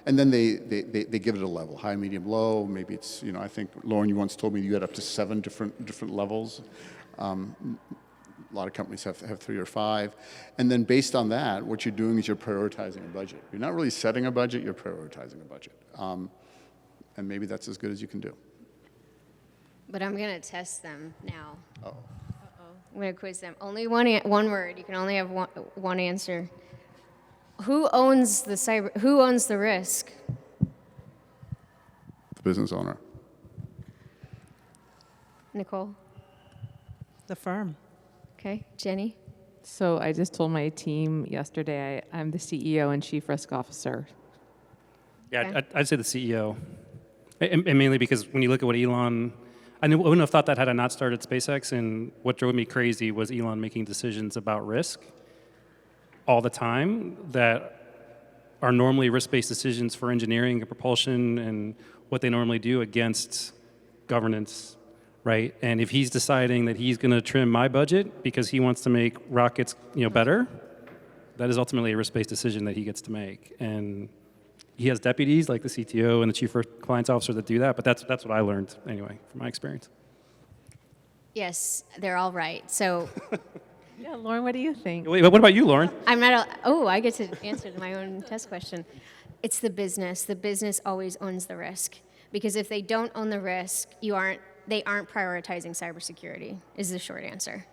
then they give it a level, high, medium, low. Maybe it's, I think, Lauren, you once told me you had up to 7 different levels. A lot of companies have 3 or 5. And then based on that, what you're doing is you're prioritizing a budget. You're not really setting a budget, you're prioritizing a budget. And maybe that's as good as you can do. But I'm going to test them now. Uh-oh. I'm going to quiz them. Only one word. You can only have one answer. Who owns the risk? The business owner. Nicole? The firm. Okay. Jenny? So I just told my team yesterday I'm the CEO and Chief Risk Officer. Yeah, Okay. I'd say the CEO. And mainly because when you look at what Elon, I wouldn't have thought that had I not started SpaceX, and what drove me crazy was Elon making decisions about risk all the time that are normally risk-based decisions for engineering and propulsion and what they normally do against governance, right? And if he's deciding that he's going to trim my budget because he wants to make rockets, better, that is ultimately a risk-based decision that he gets to make. And he has deputies like the CTO and the chief compliance officer that do that, but that's what I learned anyway from my experience. Yes, they're all right. So Yeah, Lauren, what do you think? Wait, what about you, Lauren? I'm not. I get to answer my own test question. It's the business. The business always owns the risk, because if they don't own the risk, they aren't prioritizing cybersecurity. Is the short answer.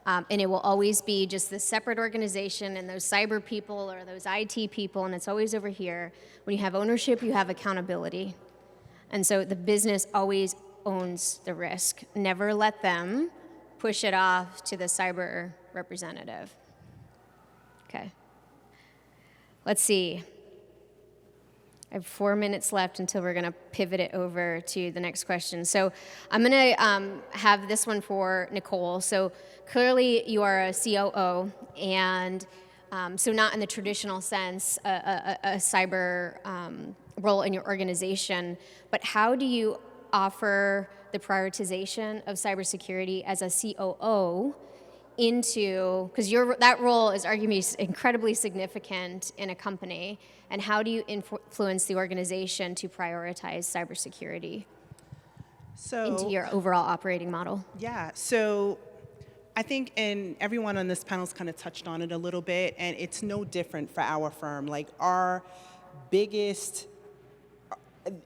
And it will always be just this separate organization and those cyber people or those IT people, and it's always over here. When you have ownership, you have accountability. And so the business always owns the risk. Never let them push it off to the cyber representative. Okay. Let's see. I have 4 minutes left until we're going to pivot it over to the next question. So I'm going to have this one for Nicole. So clearly you are a COO, and so not in the traditional sense a cyber role in your organization, but how do you offer the prioritization of cybersecurity as a COO into, because that role is arguably incredibly significant in a company, and how do you influence the organization to prioritize cybersecurity into your overall operating model? Yeah, so I think, and everyone on this panel's kind of touched on it a little bit, and it's no different for our firm. Like our biggest,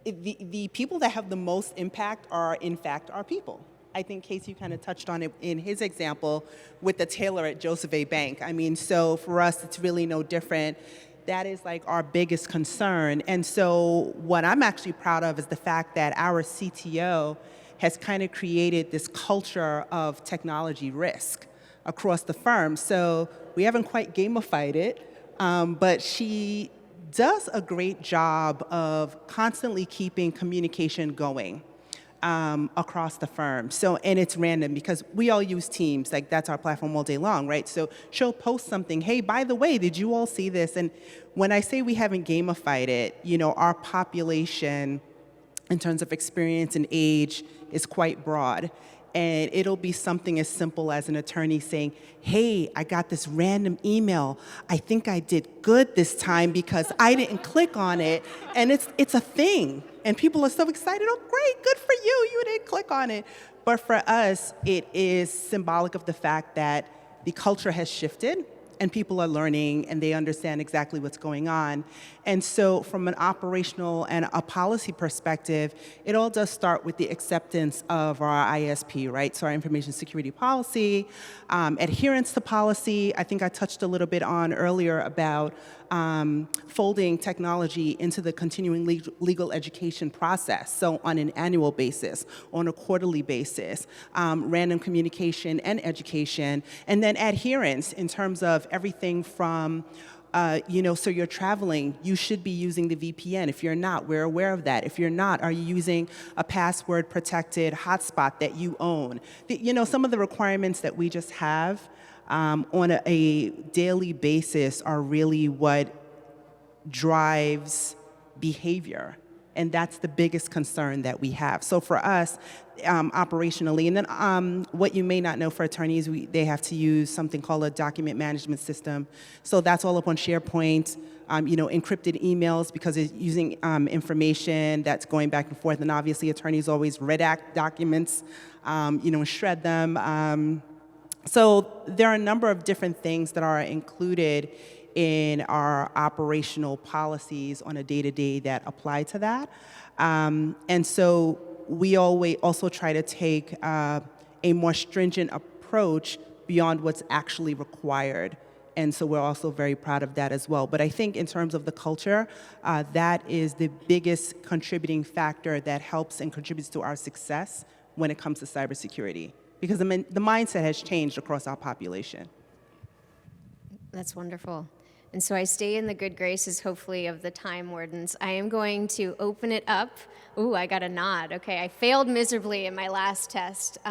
the people that have the most impact are, in fact, our people. I think Casey kind of touched on it in his example with the tailor at Joseph A. Bank. I mean, so for us, it's really no different. That is like our biggest concern. And so what I'm actually proud of is the fact that our CTO has kind of created this culture of technology risk across the firm. So we haven't quite gamified it, but she does a great job of constantly keeping communication going across the firm. So, and it's random because we all use Teams, like that's our platform all day long, right? So she'll post something, hey, by the way, did you all see this? And when I say we haven't gamified it, you know, our population in terms of experience and age is quite broad. And it'll be something as simple as an attorney saying, hey, I got this random email. I think I did good this time because I didn't click on it. And it's a thing. And people are so excited. Oh, great, good for you. You didn't click on it. But for us, it is symbolic of the fact that the culture has shifted and people are learning and they understand exactly what's going on. And so from an operational and a policy perspective, it all does start with the acceptance of our ISP, right? So our information security policy, adherence to policy. I think I touched a little bit on earlier about folding technology into the continuing legal education process. So on an annual basis, on a quarterly basis, random communication and education, and then adherence in terms of everything from so you're traveling, you should be using the VPN. If you're not, we're aware of that. If you're not, are you using a password protected hotspot that you own? Some of the requirements that we just have on a daily basis are really what drives behavior. And that's the biggest concern that we have. So for us, operationally, and then what you may not know for attorneys, they have to use something called a document management system. So that's all up on SharePoint, encrypted emails because it's using information that's going back and forth. And obviously attorneys always redact documents, and shred them. So there are a number of different things that are included in our operational policies on a day-to-day that apply to that. And so we always also try to take a more stringent approach beyond what's actually required. And so we're also very proud of that as well. But I think in terms of the culture, that is the biggest contributing factor that helps and contributes to our success when it comes to cybersecurity. Because the mindset has changed across our population. That's wonderful. And so I stay in the good graces, hopefully, of the time wardens. I am going to open it up. Ooh, I got a nod. Okay, I failed miserably in my last test. So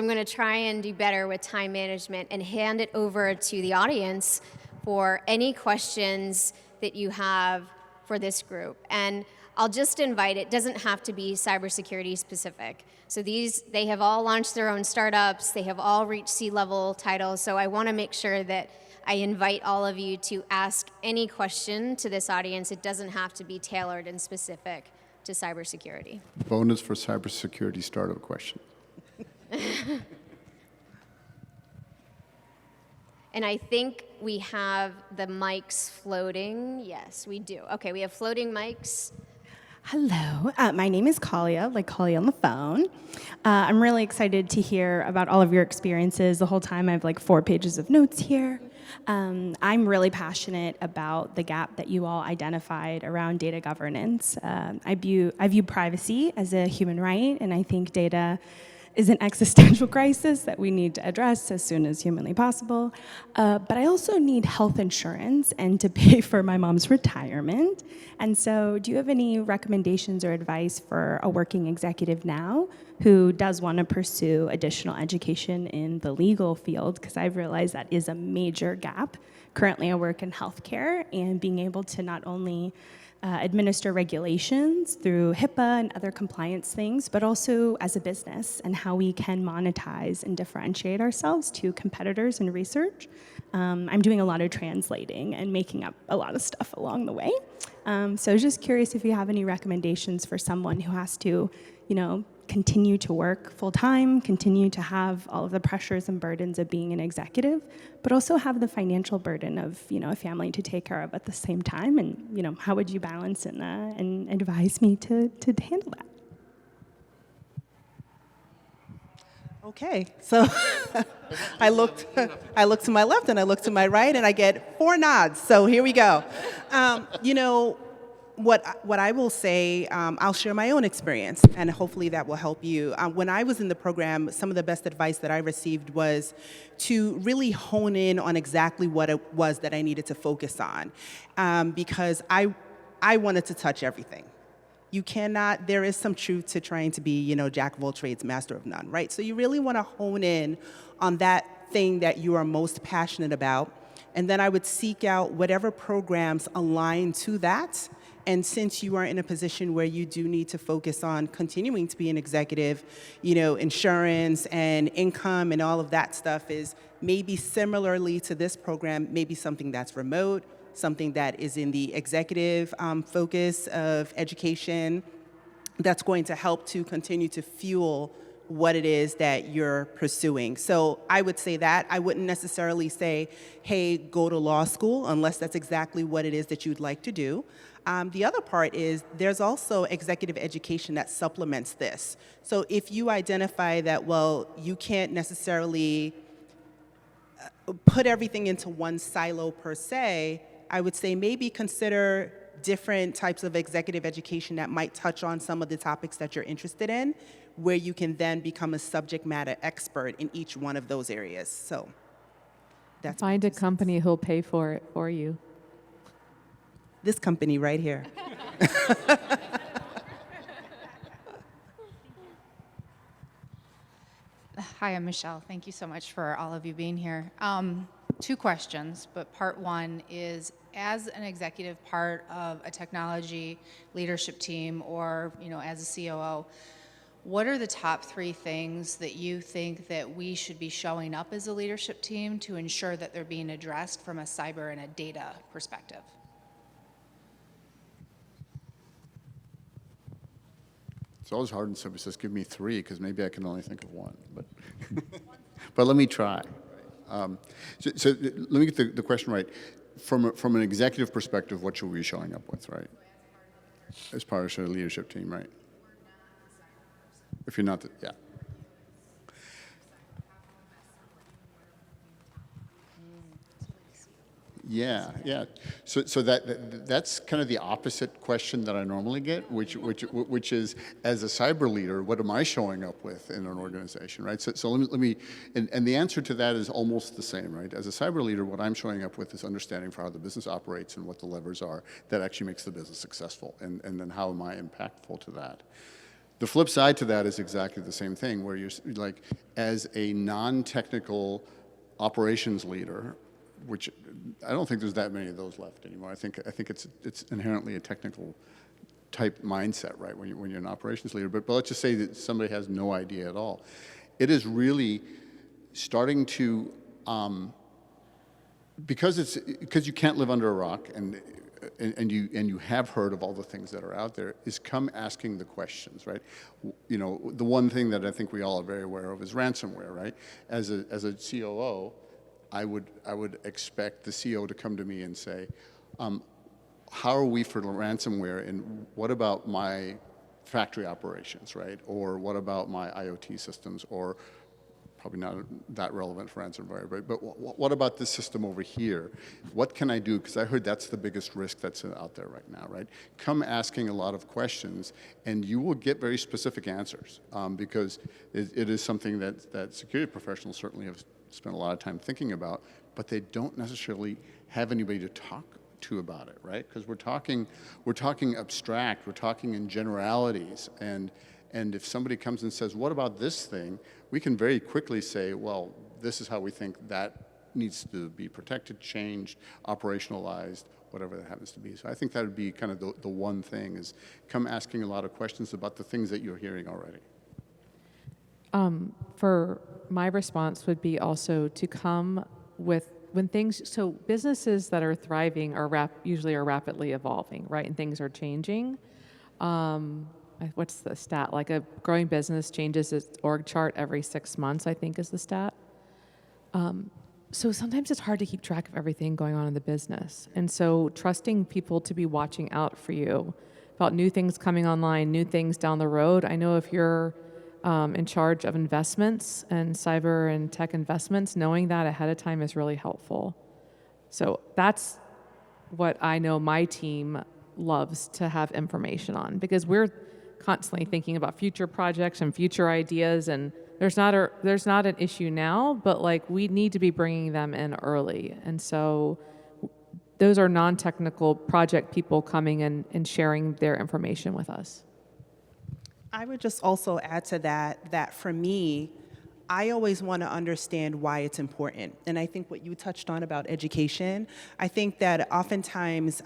I'm going to try and do better with time management and hand it over to the audience for any questions that you have for this group. And I'll just invite, it doesn't have to be cybersecurity specific. So they have all launched their own startups. They have all reached C-level titles. So I want to make sure that I invite all of you to ask any question to this audience. It doesn't have to be tailored and specific to cybersecurity. Bonus for cybersecurity startup question. And I think we have the mics floating. Yes, we do. Okay, we have floating mics. Hello, my name is Kalia, like Kalia on the phone. I'm really excited to hear about all of your experiences. The whole time I have like 4 pages of notes here. I'm really passionate about the gap that you all identified around data governance. I view privacy as a human right, and I think data is an existential crisis that we need to address as soon as humanly possible. But I also need health insurance and to pay for my mom's retirement. And so do you have any recommendations or advice for a working executive now who does want to pursue additional education in the legal field? Because I've realized that is a major gap. Currently, I work in healthcare, and being able to not only administer regulations through HIPAA and other compliance things, but also as a business and how we can monetize and differentiate ourselves to competitors in research. I'm doing a lot of translating and making up a lot of stuff along the way. So I was just curious if you have any recommendations for someone who has to, continue to work full time, continue to have all of the pressures and burdens of being an executive, but also have the financial burden of, a family to take care of at the same time. And, how would you balance and advise me to handle that? Okay, so I look to my left and I look to my right and I get 4 nods. So here we go. What I will say, I'll share my own experience, and hopefully that will help you. When I was in the program, some of the best advice that I received was to really hone in on exactly what it was that I needed to focus on, because I wanted to touch everything. You cannot, there is some truth to trying to be, jack of all trades, master of none, right? So you really want to hone in on that thing that you are most passionate about, and then I would seek out whatever programs align to that. And since you are in a position where you do need to focus on continuing to be an executive, insurance and income and all of that stuff is maybe similarly to this program, maybe something that's remote, something that is in the executive focus of education that's going to help to continue to fuel what it is that you're pursuing. So I would say that. I wouldn't necessarily say, hey, go to law school, unless that's exactly what it is that you'd like to do. The other part is there's also executive education that supplements this. So if you identify that, well, you can't necessarily put everything into one silo per se, I would say maybe consider different types of executive education that might touch on some of the topics that you're interested in, where you can then become a subject matter expert in each one of those areas. So that's Find a company who'll pay for it for you. this company right here. Hi, I'm Michelle. Thank you so much for all of you being here. 2 questions, but part 1 is, as an executive part of a technology leadership team or, as a COO, what are the top 3 things that you think that we should be showing up as a leadership team to ensure that they're being addressed from a cyber and a data perspective? It's always hard when somebody says, give me 3, because maybe I can only think of 1. But, but let me try. So let me get the question right. From an executive perspective, what should we be showing up with, right? As part of the leadership team, right? If you're not, yeah. Yeah. So that's kind of the opposite question that I normally get, which is, as a cyber leader, what am I showing up with in an organization, right? So let me and the answer to that is almost the same, right? As a cyber leader, what I'm showing up with is understanding for how the business operates and what the levers are that actually makes the business successful, and then how am I impactful to that. The flip side to that is exactly the same thing, where you're like, as a non-technical operations leader, which I don't think there's that many of those left anymore. I think it's inherently a technical type mindset, right? When you're an operations leader. But let's just say that somebody has no idea at all. It is really starting to, because you can't live under a rock, and you have heard of all the things that are out there, is come asking the questions, right? The one thing that I think we all are very aware of is ransomware, right? As a COO, I would expect the CEO to come to me and say, how are we for ransomware, and what about my factory operations, right? Or what about my IoT systems, or probably not that relevant for ransomware, right? But what about this system over here? What can I do? Because I heard that's the biggest risk that's out there right now, right? Come asking a lot of questions, and you will get very specific answers, because it is something that security professionals certainly have spent a lot of time thinking about, but they don't necessarily have anybody to talk to about it, right? Because we're talking abstract, we're talking in generalities, and if somebody comes and says, what about this thing? We can very quickly say, well, this is how we think that needs to be protected, changed, operationalized, whatever that happens to be. So I think that would be kind of the one thing, is come asking a lot of questions about the things that you're hearing already. For my response would be also to come with, when things, so businesses that are thriving are usually are rapidly evolving, right? And things are changing. What's the stat? Like a growing business changes its org chart every 6 months, I think is the stat. So sometimes it's hard to keep track of everything going on in the business. And so trusting people to be watching out for you about new things coming online, new things down the road. I know if you're in charge of investments and cyber and tech investments, knowing that ahead of time is really helpful. So that's what I know my team loves to have information on, because we're constantly thinking about future projects and future ideas, and there's not an issue now, but like we need to be bringing them in early. And so those are non-technical project people coming in and sharing their information with us. I would just also add to that for me, I always want to understand why it's important. And I think what you touched on about education, I think that oftentimes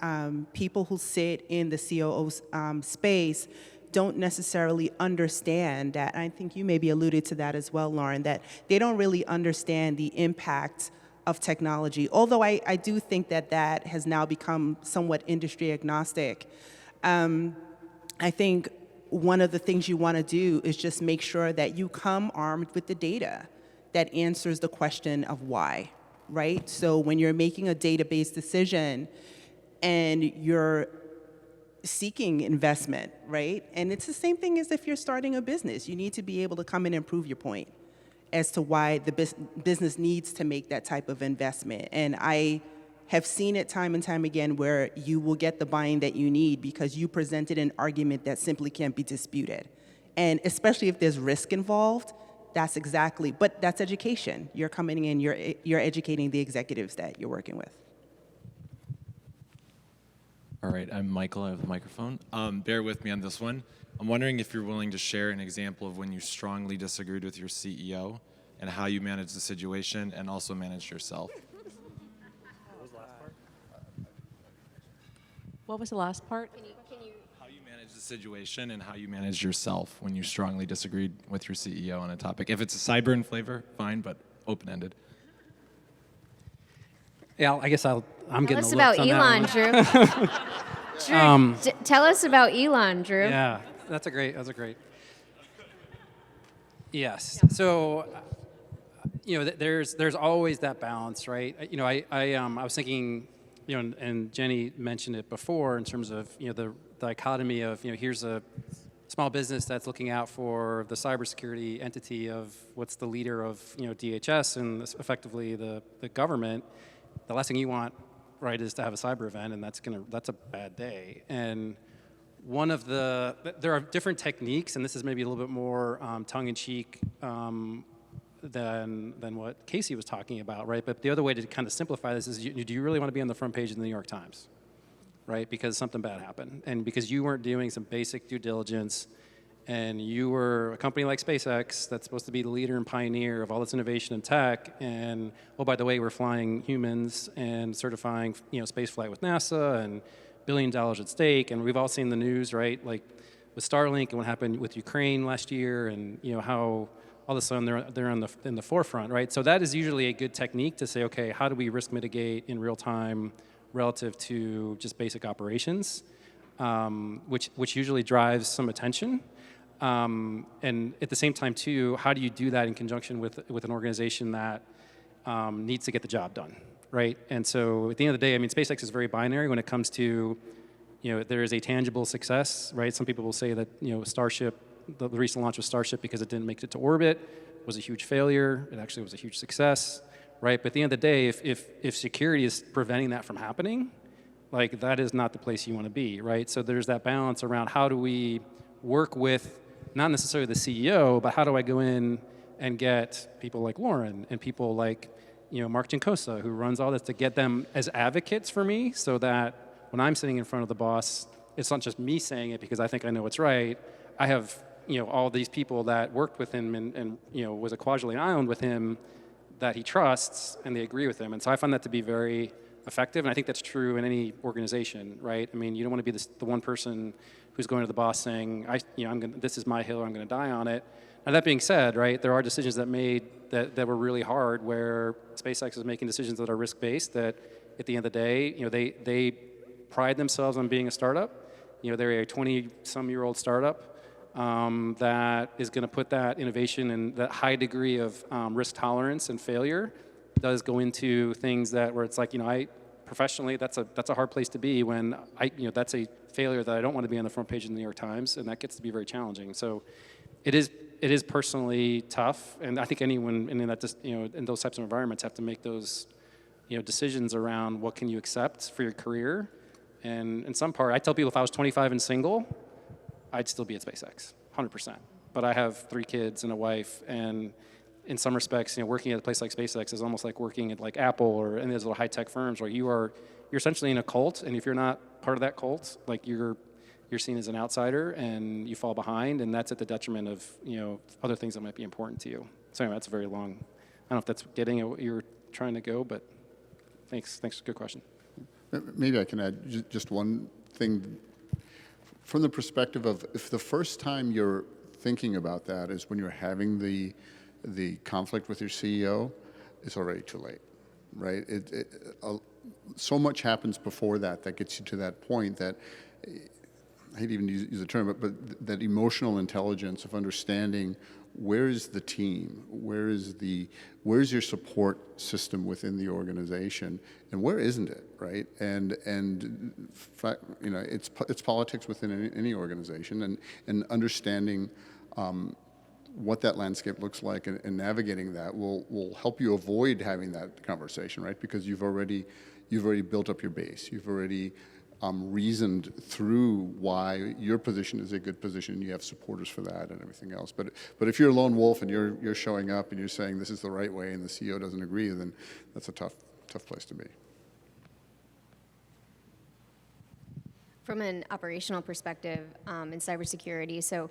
people who sit in the COO space don't necessarily understand that. I think you maybe alluded to that as well, Lauren, that they don't really understand the impact of technology. Although I do think that has now become somewhat industry agnostic. I think one of the things you want to do is just make sure that you come armed with the data that answers the question of why, right? So when you're making a database decision and you're seeking investment, right? And it's the same thing as if you're starting a business. You need to be able to come in and prove your point as to why the business needs to make that type of investment. And I have seen it time and time again where you will get the buy-in that you need because you presented an argument that simply can't be disputed. And especially if there's risk involved, that's education. You're coming in, you're educating the executives that you're working with. All right, I'm Michael, I have the microphone. Bear with me on this one. I'm wondering if you're willing to share an example of when you strongly disagreed with your CEO and how you managed the situation and also managed yourself. What was the last part? How you managed the situation and how you managed yourself when you strongly disagreed with your CEO on a topic. If it's a cyber in flavor, fine, but open-ended. Yeah, I guess I'm getting Tell us the about looks on Elon, that one. Drew. Tell us about Elon, Drew. Yeah, that's a great. Yes. So, there's always that balance, right? I was thinking, and Jenny mentioned it before in terms of the dichotomy of here's a small business that's looking out for the cybersecurity entity of what's the leader of DHS and effectively the government. The last thing you want, right, is to have a cyber event, and that's a bad day. And there are different techniques, and this is maybe a little bit more tongue-in-cheek than what Casey was talking about, right? But the other way to kind of simplify this is, do you really want to be on the front page of the New York Times, right? Because something bad happened, and because you weren't doing some basic due diligence, and you were a company like SpaceX that's supposed to be the leader and pioneer of all this innovation in tech, and oh, by the way, we're flying humans and certifying space flight with NASA and $1 billion at stake, and we've all seen the news, right? Like with Starlink and what happened with Ukraine last year, and how all of a sudden they're in the forefront, right? So that is usually a good technique to say, okay, how do we risk mitigate in real time relative to just basic operations, which usually drives some attention. And at the same time, too, how do you do that in conjunction with an organization that needs to get the job done, right? And so at the end of the day, I mean, SpaceX is very binary when it comes to, there is a tangible success, right? Some people will say that, Starship, the recent launch of Starship, because it didn't make it to orbit, was a huge failure. It actually was a huge success, right? But at the end of the day, if security is preventing that from happening, like that is not the place you want to be, right? So there's that balance around how do we work with not necessarily the CEO, but how do I go in and get people like Lauren and people like, Mark Jankosa, who runs all this, to get them as advocates for me so that when I'm sitting in front of the boss, it's not just me saying it because I think I know what's right. I have, all these people that worked with him and was a Kwajalein Island with him that he trusts and they agree with him. And so I find that to be very effective, and I think that's true in any organization, right? I mean, you don't want to be the one person who's going to the boss saying, this is my hill, I'm going to die on it. Now that being said, right, there are decisions that were really hard where SpaceX is making decisions that are risk-based that at the end of the day, they pride themselves on being a startup. They're a 20-some-year-old startup that is going to put that innovation and that high degree of risk tolerance and failure does go into things where it's like, professionally, that's a hard place to be when that's a failure that I don't want to be on the front page of the New York Times, and that gets to be very challenging. So it is personally tough, and I think anyone in that in those types of environments have to make those decisions around what can you accept for your career. And in some part, I tell people if I was 25 and single, I'd still be at SpaceX, 100%. But I have 3 kids and a wife, and in some respects, working at a place like SpaceX is almost like working at like Apple or any of those little high-tech firms where you're essentially in a cult, and if you're not part of that cult, like you're seen as an outsider and you fall behind, and that's at the detriment of other things that might be important to you. So anyway, that's a very long. I don't know if that's getting at what you were trying to go, but thanks. Good question. Maybe I can add just one thing from the perspective of if the first time you're thinking about that is when you're having the conflict with your CEO, it's already too late, right? So much happens before that gets you to that point that, I hate to even use the term, but that emotional intelligence of understanding where is the team, where's your support system within the organization, and where isn't it, right? And it's politics within any organization, and understanding what that landscape looks like and navigating that will help you avoid having that conversation, right? Because you've already built up your base. You've already reasoned through why your position is a good position. You have supporters for that and everything else. But if you're a lone wolf and you're showing up and you're saying this is the right way and the CEO doesn't agree, then that's a tough place to be. From an operational perspective in cybersecurity, so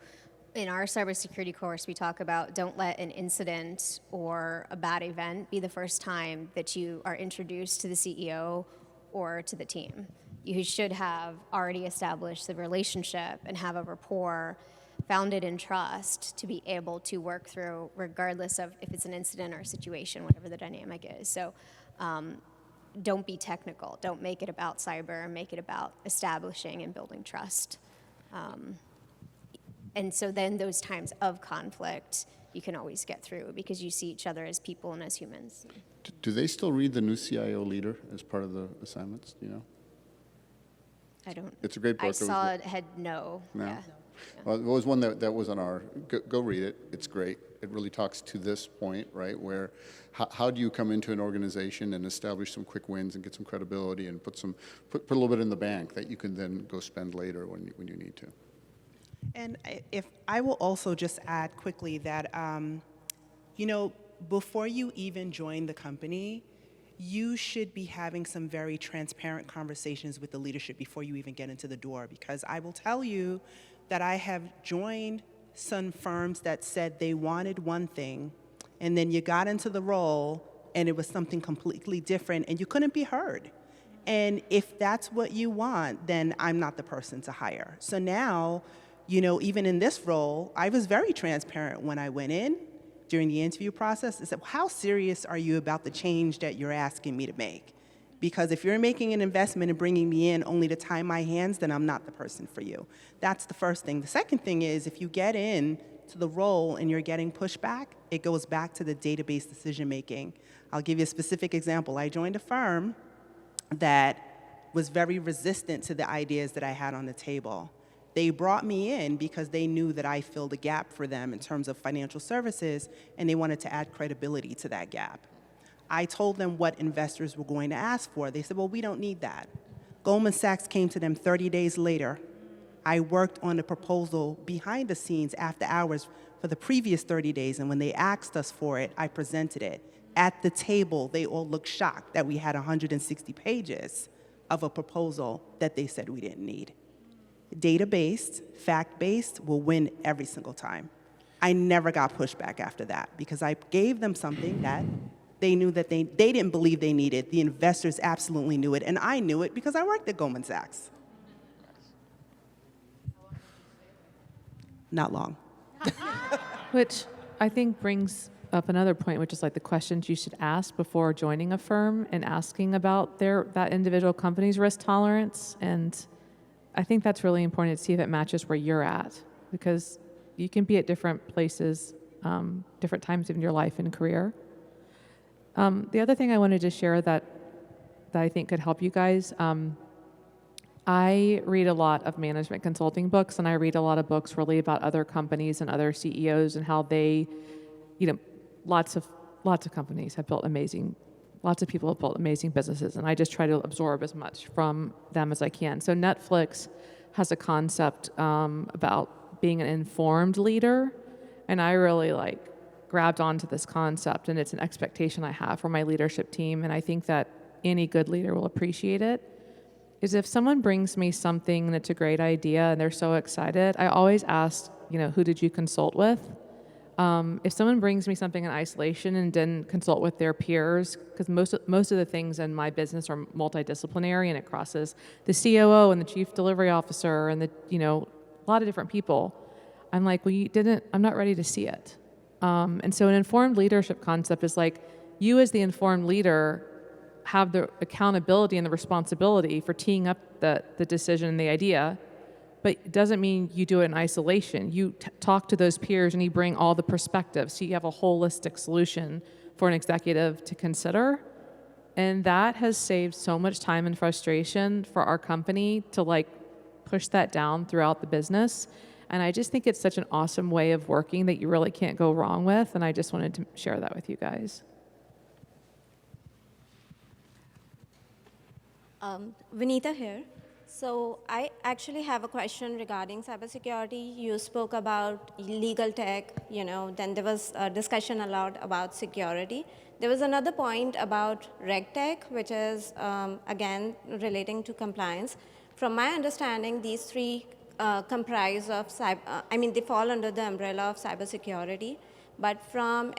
in our cybersecurity course, we talk about don't let an incident or a bad event be the first time that you are introduced to the CEO or to the team. You should have already established the relationship and have a rapport founded in trust to be able to work through, regardless of if it's an incident or a situation, whatever the dynamic is. So don't be technical. Don't make it about cyber. Make it about establishing and building trust. And so then those times of conflict, you can always get through because you see each other as people and as humans. Do they still read the new CIO leader as part of the assignments? Do you know? I don't. It's a great book. I saw it had no. No? Yeah. Well, it was one that was on our, go read it. It's great. It really talks to this point, right, where how do you come into an organization and establish some quick wins and get some credibility and put a little bit in the bank that you can then go spend later when you need to. And if I will also just add quickly that, before you even join the company, you should be having some very transparent conversations with the leadership before you even get into the door. Because I will tell you that I have joined some firms that said they wanted one thing, and then you got into the role, and it was something completely different, and you couldn't be heard. And if that's what you want, then I'm not the person to hire. So now, even in this role, I was very transparent when I went in during the interview process. I said, how serious are you about the change that you're asking me to make? Because if you're making an investment and bringing me in only to tie my hands, then I'm not the person for you. That's the first thing. The second thing is if you get in to the role and you're getting pushback, it goes back to the database decision making. I'll give you a specific example. I joined a firm that was very resistant to the ideas that I had on the table. They brought me in because they knew that I filled a gap for them in terms of financial services, and they wanted to add credibility to that gap. I told them what investors were going to ask for. They said, well, we don't need that. Goldman Sachs came to them 30 days later. I worked on a proposal behind the scenes after hours for the previous 30 days, and when they asked us for it, I presented it. At the table, they all looked shocked that we had 160 pages of a proposal that they said we didn't need. Data-based, fact-based will win every single time. I never got pushback after that because I gave them something that they knew that they didn't believe they needed. The investors absolutely knew it, and I knew it because I worked at Goldman Sachs. Not long. Which I think brings up another point, which is like the questions you should ask before joining a firm and asking about that individual company's risk tolerance. And I think that's really important to see if it matches where you're at, because you can be at different places, different times in your life and career. The other thing I wanted to share that I think could help you guys, I read a lot of management consulting books, and I read a lot of books really about other companies and other CEOs and how they, lots of companies have built lots of people have built amazing businesses, and I just try to absorb as much from them as I can. So Netflix has a concept about being an informed leader, and I really grabbed onto this concept, and it's an expectation I have for my leadership team, and I think that any good leader will appreciate it, is if someone brings me something that's a great idea and they're so excited, I always ask, who did you consult with? If someone brings me something in isolation and didn't consult with their peers, because most of the things in my business are multidisciplinary and it crosses the COO and the chief delivery officer and a lot of different people, I'm like, well, I'm not ready to see it. And so an informed leadership concept is you as the informed leader have the accountability and the responsibility for teeing up the decision and the idea, but it doesn't mean you do it in isolation. You talk to those peers and you bring all the perspectives, so you have a holistic solution for an executive to consider. And that has saved so much time and frustration for our company to push that down throughout the business. And I just think it's such an awesome way of working that you really can't go wrong with, and I just wanted to share that with you guys. Vinita here. So I actually have a question regarding cybersecurity. You spoke about legal tech, then there was a discussion a lot about security. There was another point about reg tech, which is, again, relating to compliance. From my understanding, these three comprise of, they fall under the umbrella of cybersecurity. But from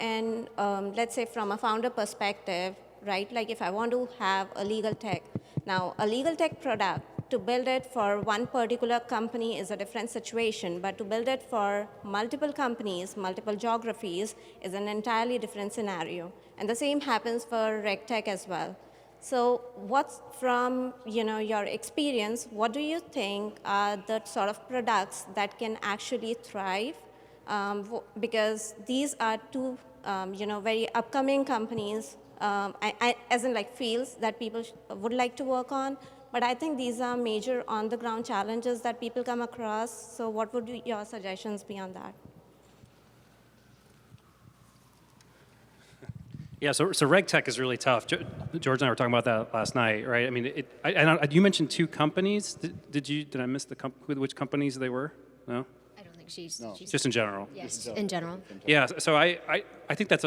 let's say from a founder perspective, right, if I want to have a legal tech, now a legal tech product, to build it for one particular company is a different situation, but to build it for multiple companies, multiple geographies is an entirely different scenario. And the same happens for reg tech as well. So what's from your experience, what do you think are the sort of products that can actually thrive? Because these are two very upcoming companies, as in fields that people would like to work on. But I think these are major on-the-ground challenges that people come across. So what would your suggestions be on that? Yeah, so reg tech is really tough. George and I were talking about that last night, right? I mean, you mentioned two companies. Did I miss which companies they were? No? I don't think she's Just in general. Yes, in general. Yeah, so I think that's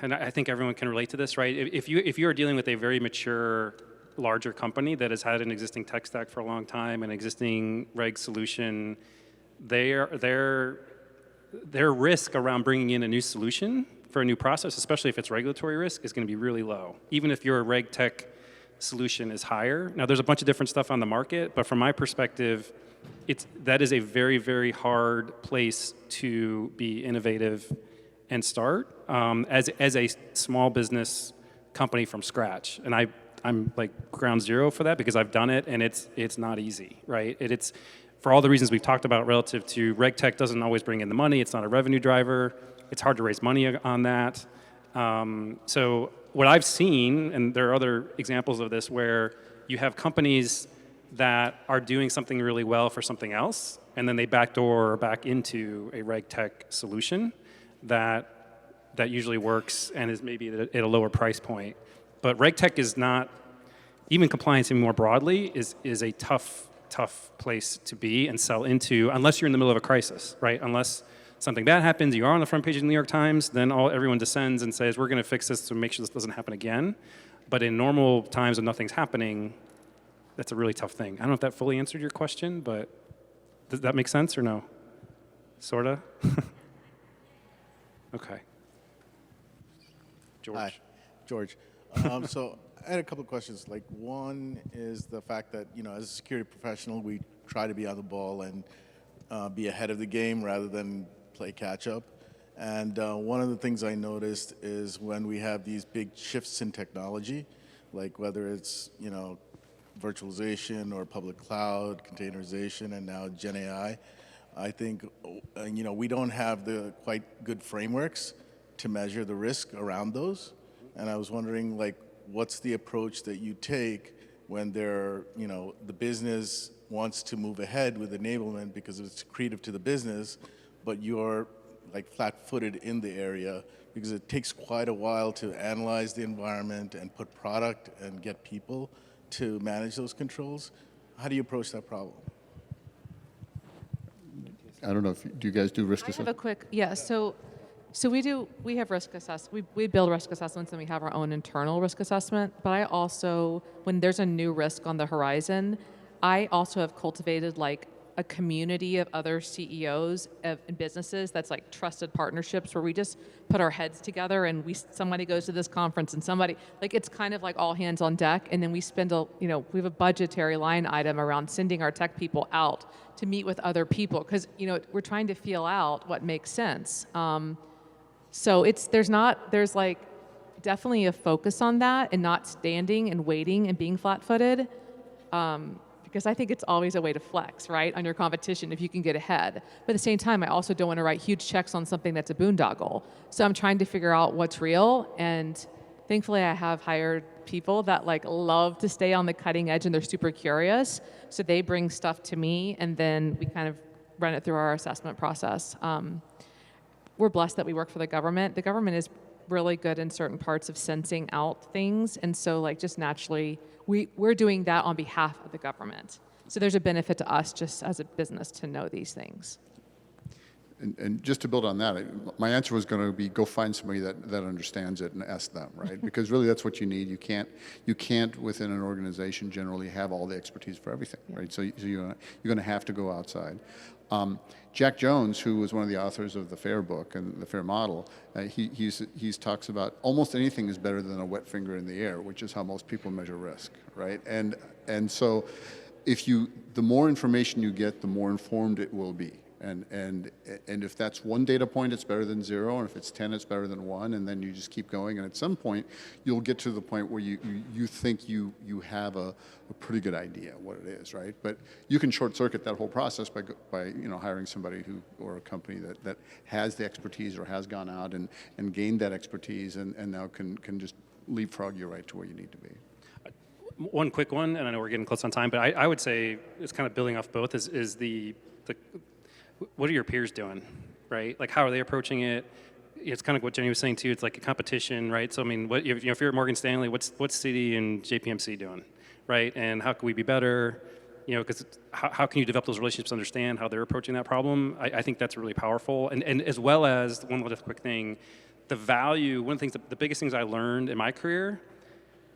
and I think everyone can relate to this, right? If you are dealing with a very mature, larger company that has had an existing tech stack for a long time, an existing reg solution, their risk around bringing in a new solution for a new process, especially if it's regulatory risk, is going to be really low. Even if your reg tech solution is higher. Now, there's a bunch of different stuff on the market, but from my perspective, that is a very, very hard place to be innovative and start as a small business company from scratch. And I'm ground zero for that because I've done it, and it's not easy, right? for all the reasons we've talked about relative to reg tech doesn't always bring in the money. It's not a revenue driver. It's hard to raise money on that. So what I've seen, and there are other examples of this, where you have companies that are doing something really well for something else, and then they backdoor back into a reg tech solution that usually works and is maybe at a lower price point. But reg tech is not, even compliance more broadly, is a tough place to be and sell into, unless you're in the middle of a crisis, right? Unless something bad happens, you are on the front page of the New York Times, then everyone descends and says, we're going to fix this to make sure this doesn't happen again. But in normal times when nothing's happening, that's a really tough thing. I don't know if that fully answered your question, but does that make sense or no? Sorta? Okay. George. Hi, George. So I had a couple of questions. Like, one is the fact that, as a security professional, we try to be on the ball and be ahead of the game rather than play catch up. And one of the things I noticed is when we have these big shifts in technology, like whether it's, virtualization or public cloud, containerization, and now Gen AI, I think, we don't have the quite good frameworks to measure the risk around those. And I was wondering, like, what's the approach that you take when the business wants to move ahead with enablement because it's accretive to the business, but you're like flat-footed in the area because it takes quite a while to analyze the environment and put product and get people to manage those controls. How do you approach that problem? I don't know if do you guys do risk I have assessment? a quick, yeah, so we have risk assessment, we build risk assessments and we have our own internal risk assessment, but I also, when there's a new risk on the horizon, I also have cultivated like a community of other CEOs of businesses that's like trusted partnerships where we just put our heads together and somebody goes to this conference and somebody, like it's kind of like all hands on deck, and then we spend we have a budgetary line item around sending our tech people out to meet with other people because we're trying to feel out what makes sense. So there's like definitely a focus on that and not standing and waiting and being flat-footed. Because I think it's always a way to flex, right, on your competition if you can get ahead. But at the same time, I also don't want to write huge checks on something that's a boondoggle. So I'm trying to figure out what's real, and thankfully I have hired people that like love to stay on the cutting edge and they're super curious. So they bring stuff to me, and then we kind of run it through our assessment process. We're blessed that we work for the government. The government is really good in certain parts of sensing out things, and so like just naturally, we're doing that on behalf of the government. So there's a benefit to us just as a business to know these things. And just to build on that, my answer was going to be go find somebody that understands it and ask them, right? Because really that's what you need. You can't within an organization generally have all the expertise for everything, right? So you're going to have to go outside. Jack Jones, who was one of the authors of the FAIR book and the FAIR model, he talks about almost anything is better than a wet finger in the air, which is how most people measure risk, right? And so the more information you get, the more informed it will be. And if that's one data point, it's better than zero, and if it's 10, it's better than one, and then you just keep going. And at some point, you'll get to the point where you think you have a pretty good idea what it is, right? But you can short circuit that whole process by hiring somebody or a company that has the expertise or has gone out and gained that expertise and now can just leapfrog you right to where you need to be. One quick one, and I know we're getting close on time, but I would say it's kind of building off both is the what are your peers doing, right? Like, how are they approaching it? It's kind of what Jenny was saying too. It's like a competition, right? So I mean, if you're at Morgan Stanley, what's Citi and JPMC doing, right? And how can we be better? Because how can you develop those relationships, understand how they're approaching that problem? I think that's really powerful. And as well as one other quick thing, the value. One of the things, the biggest things I learned in my career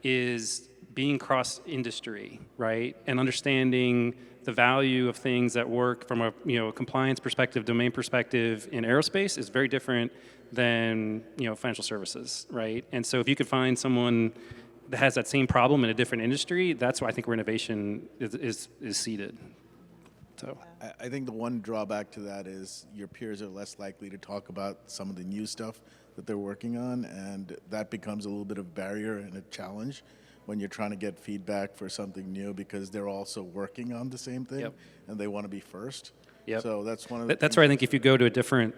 is being cross-industry, right? And understanding the value of things that work from a compliance perspective, domain perspective in aerospace is very different than financial services, right? And so if you could find someone that has that same problem in a different industry, that's why I think where innovation is seated. So I think the one drawback to that is your peers are less likely to talk about some of the new stuff that they're working on, and that becomes a little bit of a barrier and a challenge when you're trying to get feedback for something new because they're also working on the same thing Yep. and they want to be first. Yep. So that's one of the That's things- where I think if you go to a different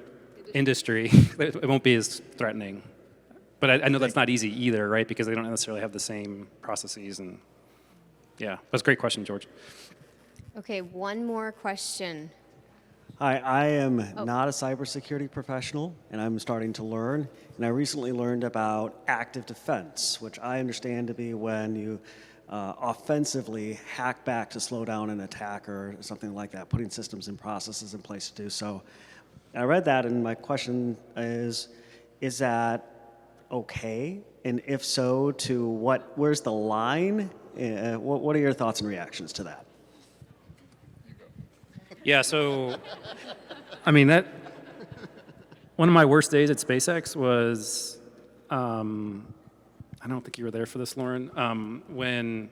industry, it won't be as threatening. But I know that's not easy either, right? Because they don't necessarily have the same processes. And yeah, that's a great question, George. Okay, one more question. Hi, I am not a cybersecurity professional, and I'm starting to learn. And I recently learned about active defense, which I understand to be when you offensively hack back to slow down an attack or something like that, putting systems and processes in place to do so. I read that, and my question is that okay? And if so, to what? Where's the line? What are your thoughts and reactions to that? Yeah, so, I mean, one of my worst days at SpaceX was, I don't think you were there for this, Lauren, when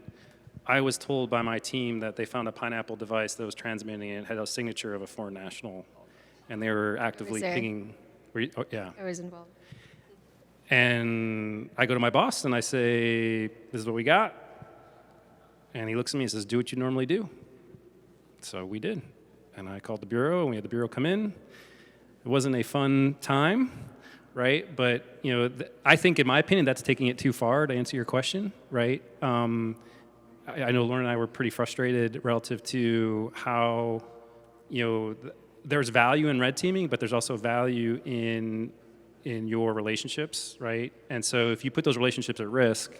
I was told by my team that they found a Pineapple device that was transmitting and it had a signature of a foreign national, and they were actively there. pinging. Oh, yeah. I was involved. And I go to my boss and I say, this is what we got. And he looks at me and says, do what you normally do. So we did. And I called the bureau and we had the bureau come in. It wasn't a fun time, right? But, you know, I think in my opinion, that's taking it too far to answer your question, right? I know Lauren and I were pretty frustrated relative to how, you know, there's value in red teaming, but there's also value in your relationships, right? And so if you put those relationships at risk,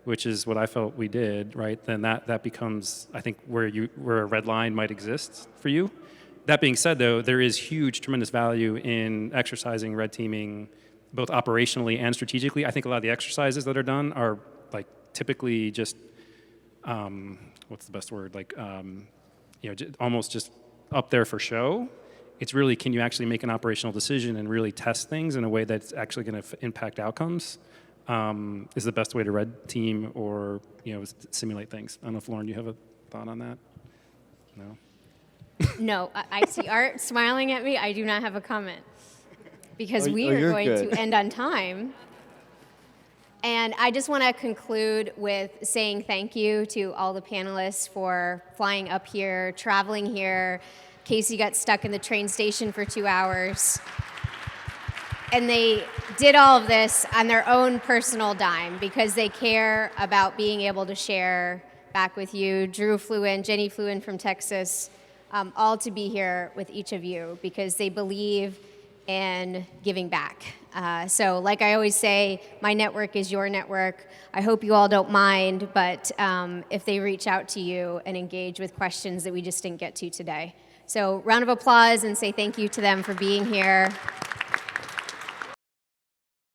which is what I felt we did, right, then that becomes, I think, where a red line might exist for you. That being said, though, there is huge, tremendous value in exercising red teaming, both operationally and strategically. I think a lot of the exercises that are done are like typically just, what's the best word? Like, you know, almost just up there for show. It's really, can you actually make an operational decision and really test things in a way that's actually going to impact outcomes? Is the best way to red team or, you know, simulate things. I don't know if, Lauren, you have a thought on that? No? No, I see Art smiling at me. I do not have a comment because we are you're going good. to end on time. And I just want to conclude with saying thank you to all the panelists for flying up here, traveling here. Casey got stuck in the train station for 2 hours. And they did all of this on their own personal dime because they care about being able to share back with you. Drew flew in, Jenny flew in from Texas, all to be here with each of you because they believe in giving back. So like I always say, my network is your network. I hope you all don't mind, but if they reach out to you and engage with questions that we just didn't get to today. So round of applause and say thank you to them for being here.